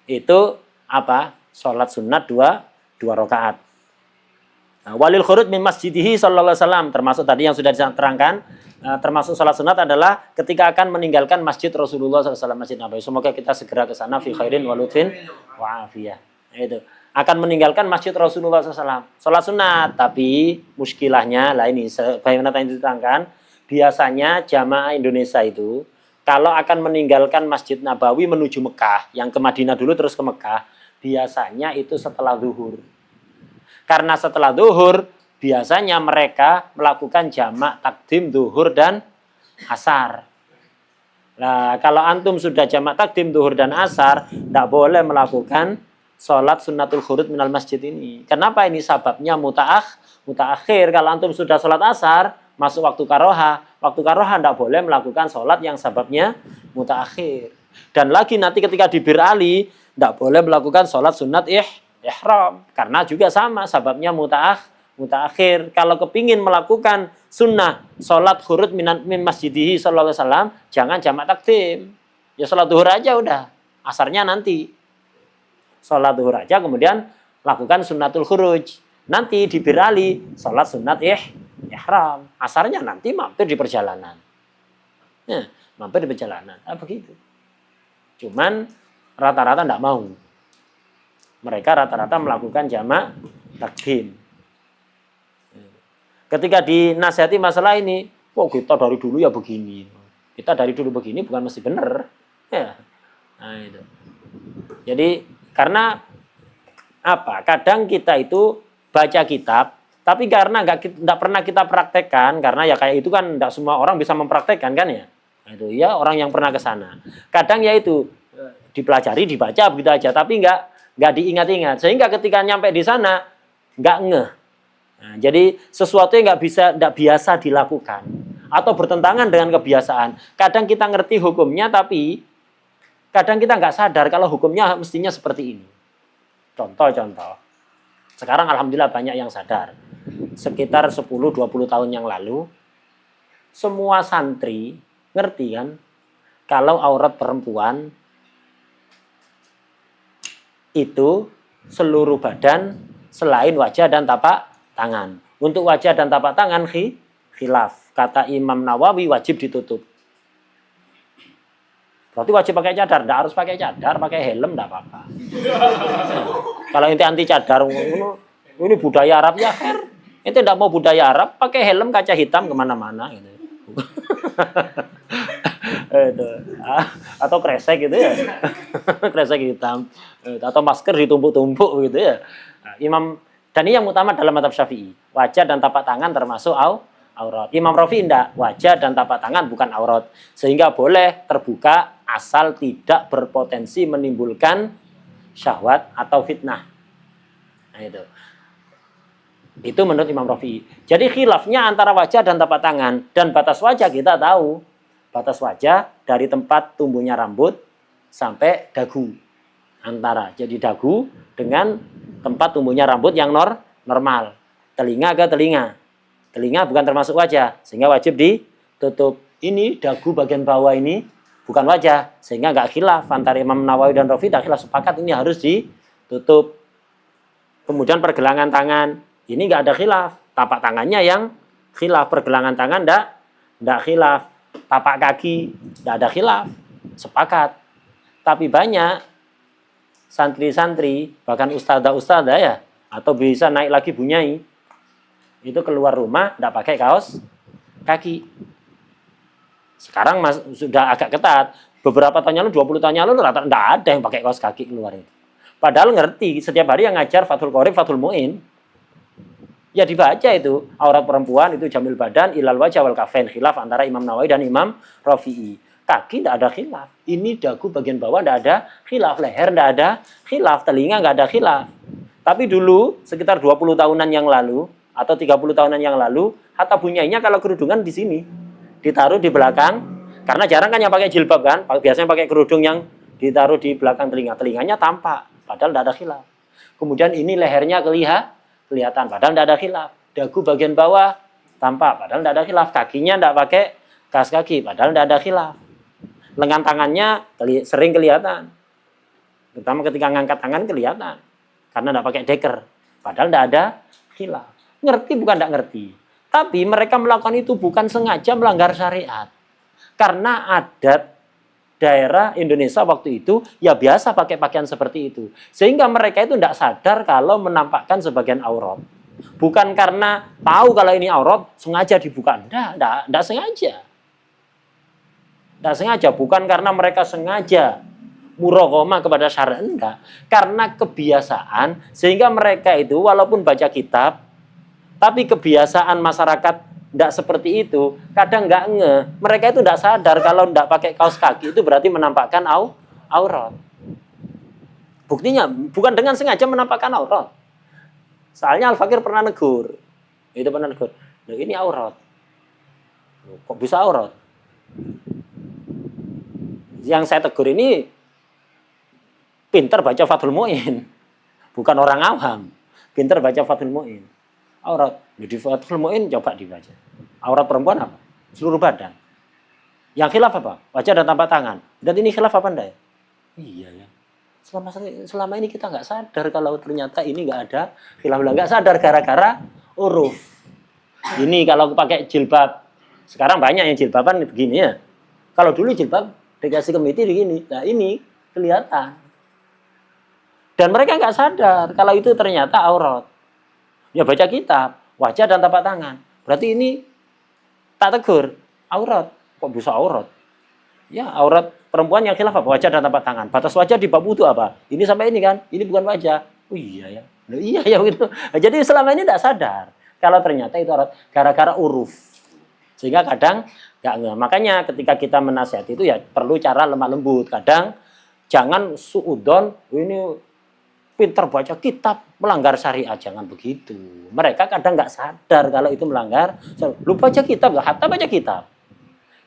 itu sholat sunat 2 rakaat. Nah, walil khuruj min masjidihi sallallahu alaihi wasallam, termasuk tadi yang sudah diterangkan, termasuk sholat sunat adalah ketika akan meninggalkan masjid Rasulullah SAW, Masjid Nabawi. Semoga kita segera ke sana, fi khairin wa lutfin wa afiyah. Itu. Akan meninggalkan masjid Rasulullah SAW. Sholat sunat, tapi muskilahnya, ini, sebagaimana tadi diterangkan, biasanya jamaah Indonesia itu kalau akan meninggalkan Masjid Nabawi menuju Mekah, yang ke Madinah dulu terus ke Mekah, biasanya itu setelah zuhur. Karena setelah zuhur biasanya mereka melakukan jamak takdim zuhur dan asar. Nah, kalau antum sudah jamak takdim zuhur dan asar, tidak boleh melakukan sholat sunnatul khurud minal masjid ini. Kenapa ini? Sababnya mutaakhir. Kalau antum sudah sholat asar, masuk waktu karoha tidak boleh melakukan sholat yang sababnya mutaakhir. Dan lagi nanti ketika di Bir Ali tidak boleh melakukan sholat sunat ihram, karena juga sama sababnya mutaakhir. Kalau kepingin melakukan sunnah sholat khurud min masjidihi sallallahu alaihi wasallam, jangan jamak takdim. Ya sholat duhur aja udah, asarnya nanti. Sholat duhur aja kemudian lakukan sunnatul khuruj. Nanti di Bir Ali sholat sunat ihram, asarnya nanti mampir di perjalanan. Ya, mampir di perjalanan. Begitu. Cuman rata-rata tidak mau. Mereka rata-rata melakukan jamak takdim. Ketika dinasihati masalah ini, kita dari dulu ya begini. Kita dari dulu begini bukan mesti benar. Ya. Nah, itu. Jadi karena kadang kita itu baca kitab, tapi karena nggak pernah kita praktekkan, karena ya kayak itu kan nggak semua orang bisa mempraktekkan kan ya. Nah, itu ya orang yang pernah ke sana. Kadang ya itu dipelajari, dibaca begitu aja, tapi nggak diingat-ingat. Sehingga ketika nyampe di sana nggak ngeh. Nah, jadi sesuatu yang nggak biasa dilakukan atau bertentangan dengan kebiasaan. Kadang kita ngerti hukumnya, tapi kadang kita nggak sadar kalau hukumnya mestinya seperti ini. Contoh. Sekarang alhamdulillah banyak yang sadar. Sekitar 10-20 tahun yang lalu, semua santri ngerti kan, kalau aurat perempuan itu seluruh badan selain wajah dan tapak tangan. Untuk wajah dan tapak tangan khilaf. Kata Imam Nawawi wajib ditutup. Berarti wajib pakai cadar, tidak harus pakai cadar, pakai helm tidak apa-apa. Kalau inti anti cadar, ini budaya Arab ya khair. Itu tidak mau budaya Arab, pakai helm kaca hitam kemana-mana gitu. Itu. Atau kresek gitu ya, kresek hitam, atau masker ditumpuk-tumpuk gitu ya. Dan ini yang utama dalam mazhab Syafi'i, wajah dan tapak tangan termasuk aurat. Imam Rafi'i tidak, wajah dan tapak tangan bukan aurat, sehingga boleh terbuka asal tidak berpotensi menimbulkan syahwat atau fitnah. Nah itu menurut Imam Rafi'i. Jadi khilafnya antara wajah dan tapak tangan, dan batas wajah kita tahu. Batas wajah dari tempat tumbuhnya rambut sampai dagu. Jadi dagu dengan tempat tumbuhnya rambut yang normal. Telinga ke telinga. Telinga bukan termasuk wajah, sehingga wajib ditutup. Ini dagu bagian bawah ini bukan wajah, sehingga nggak khilaf antara Imam Nawawi dan Rafi'i, tak khilaf, sepakat ini harus ditutup. Kemudian pergelangan tangan, ini nggak ada khilaf. Tapak tangannya yang khilaf, pergelangan tangan nggak khilaf. Tapak kaki nggak ada khilaf, sepakat. Tapi banyak santri-santri, bahkan ustadzah ya, atau bisa naik lagi bunyai, itu keluar rumah nggak pakai kaos kaki. Sekarang sudah agak ketat. Beberapa tahun lalu, 20 tahun lalu rata nggak ada yang pakai kaos kaki keluar itu. Padahal ngerti, setiap hari yang ngajar Fathul Qorib, Fathul Mu'in, ya dibaca itu aurat perempuan itu jamil badan ilal wajah wal kafain, khilaf antara Imam Nawawi dan Imam Rafi'i. Kaki tidak ada khilaf, ini dagu bagian bawah tidak ada khilaf, leher tidak ada khilaf, telinga nggak ada khilaf. Tapi dulu sekitar 20 tahunan yang lalu atau 30 tahunan yang lalu, hatta bunyainya kalau kerudungan di sini ditaruh di belakang, karena jarang kan yang pakai jilbab kan, biasanya pakai kerudung yang ditaruh di belakang telinganya tampak, padahal tidak ada khilaf. Kemudian ini lehernya kelihatan, padahal tidak ada khilaf. Dagu bagian bawah tampak, padahal tidak ada khilaf. Kakinya tidak pakai kaos kaki, padahal tidak ada khilaf. Lengan tangannya sering kelihatan, terutama ketika ngangkat tangan kelihatan, karena tidak pakai deker, padahal tidak ada khilaf. Ngerti bukan tidak ngerti, tapi mereka melakukan itu bukan sengaja melanggar syariat, karena adat daerah Indonesia waktu itu ya biasa pakai pakaian seperti itu, sehingga mereka itu tidak sadar kalau menampakkan sebagian aurat. Bukan karena tahu kalau ini aurat sengaja dibuka, tidak sengaja. Tidak sengaja, bukan karena mereka sengaja muraqamah kepada syariat, enggak. Karena kebiasaan, sehingga mereka itu walaupun baca kitab, tapi kebiasaan masyarakat tidak seperti itu, kadang nggak ngeh. Mereka itu tidak sadar kalau tidak pakai kaos kaki itu berarti menampakkan aurat. Buktinya bukan dengan sengaja menampakkan aurat. Soalnya Al-Fakir pernah negur. Itu pernah negur. Nah, ini aurat. Kok bisa aurat? Yang saya tegur ini pintar baca Fathul Mu'in. Bukan orang awam. Pintar baca Fathul Mu'in. Aurat. Di Fathul Mu'in coba dibaca. Aurat perempuan apa? Seluruh badan. Yang khilaf apa? Wajah dan tapak tangan. Dan ini khilaf apa enggak ya? Iya ya. Selama ini kita nggak sadar kalau ternyata ini nggak ada khilaf. Nggak sadar gara-gara uruf. Ini kalau pakai jilbab. Sekarang banyak yang jilbaban begini ya. Kalau dulu jilbab dikasih kemiti begini. Nah ini kelihatan. Dan mereka nggak sadar kalau itu ternyata aurat. Ya baca kitab, wajah dan tapak tangan. Berarti ini tak tegur, aurat. Kok bisa aurat? Ya aurat perempuan yang khilaf apa? Wajah dan tapak tangan. Batas wajah di bab wudu apa? Ini sampai ini kan? Ini bukan wajah. Oh iya ya. Nah, iya ya gitu. Nah, jadi selama ini tidak sadar kalau ternyata itu aurat gara-gara uruf. Sehingga kadang nggak ngeh. Makanya ketika kita menasihati itu ya perlu cara lemah lembut. Kadang jangan suudon ini pintar baca kitab, melanggar syariat, jangan begitu. Mereka kadang nggak sadar kalau itu melanggar. Lu baca kitab, hatta baca kitab.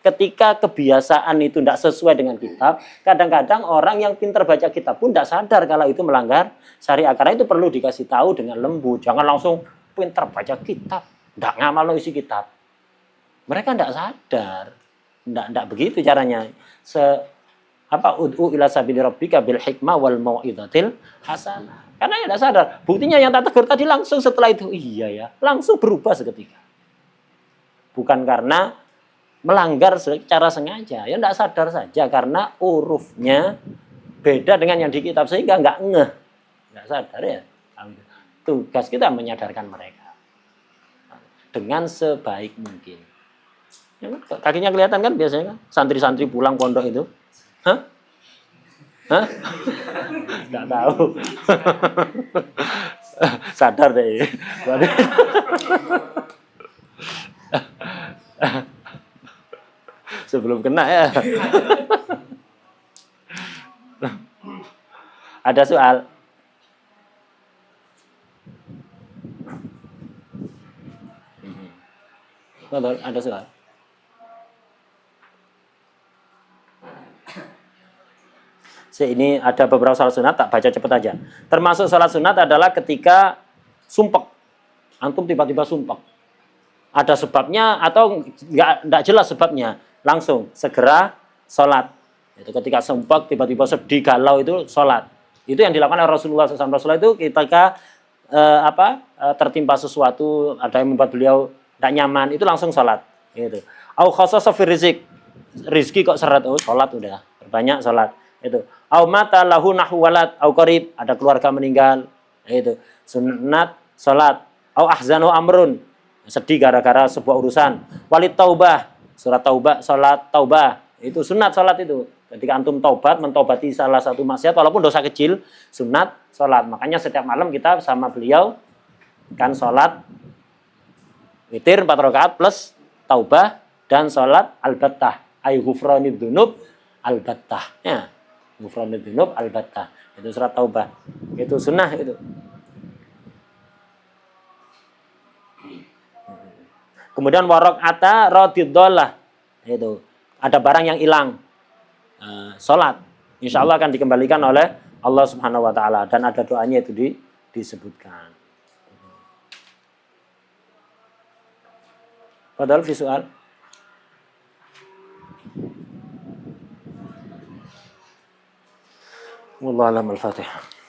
Ketika kebiasaan itu tidak sesuai dengan kitab, kadang-kadang orang yang pintar baca kitab pun tidak sadar kalau itu melanggar syariat. Karena itu perlu dikasih tahu dengan lembut. Jangan langsung pintar baca kitab, tidak ngamal isi kitab. Mereka tidak sadar, tidak begitu caranya. ud'u ila sabili rabbika bil hikmah wal mau'izatil hasanah. Karena ya tidak sadar. Buktinya yang tak tegur tadi langsung setelah itu iya ya, langsung berubah seketika. Bukan karena melanggar secara sengaja, ya tidak sadar saja karena hurufnya beda dengan yang di kitab sehingga nggak sadar ya. Tugas kita menyadarkan mereka dengan sebaik mungkin. Ya, kakinya kelihatan kan biasanya kan santri-santri pulang pondok itu, hah? Nggak tahu. Sadar deh. Sebelum kena ya. Ada soal? Betul, ada soal. Ini ada beberapa salat sunat, tak baca cepat aja. Termasuk salat sunat adalah ketika sumpek. Antum tiba-tiba sumpek. Ada sebabnya atau enggak jelas sebabnya. Langsung segera sholat. Itu ketika sumpek, tiba-tiba sedih, galau itu sholat. Itu yang dilakukan oleh Rasulullah SAW. Rasulullah itu ketika tertimpa sesuatu, ada yang membuat beliau tidak nyaman, itu langsung sholat. Gitu. Au khasasa fi rizki kok seret, sholat udah. Banyak sholat. Itu. Au mata lahu nahu walad au qarib, ada keluarga meninggal, itu sunat salat. Au ahzanu amrun, sedih gara-gara sebuah urusan. Walid taubah, surat taubah, salat taubah, itu sunat salat itu. Ketika antum taubat, mentobati salah satu maksiat walaupun dosa kecil, sunat salat. Makanya setiap malam kita sama beliau kan salat witir 4 rakaat plus taubah dan salat al-battah, ay ghufranid dzunub al-battah. Ya. Ghufranid dzunub al-battah. Itu surat taubah. Itu sunnah itu. Kemudian waraqata radidallah. Itu ada barang yang hilang. Salat. Insyaallah akan dikembalikan oleh Allah Subhanahu wa taala dan ada doanya itu disebutkan. Padahal visual. Wallahu a'lam al-Fatihah.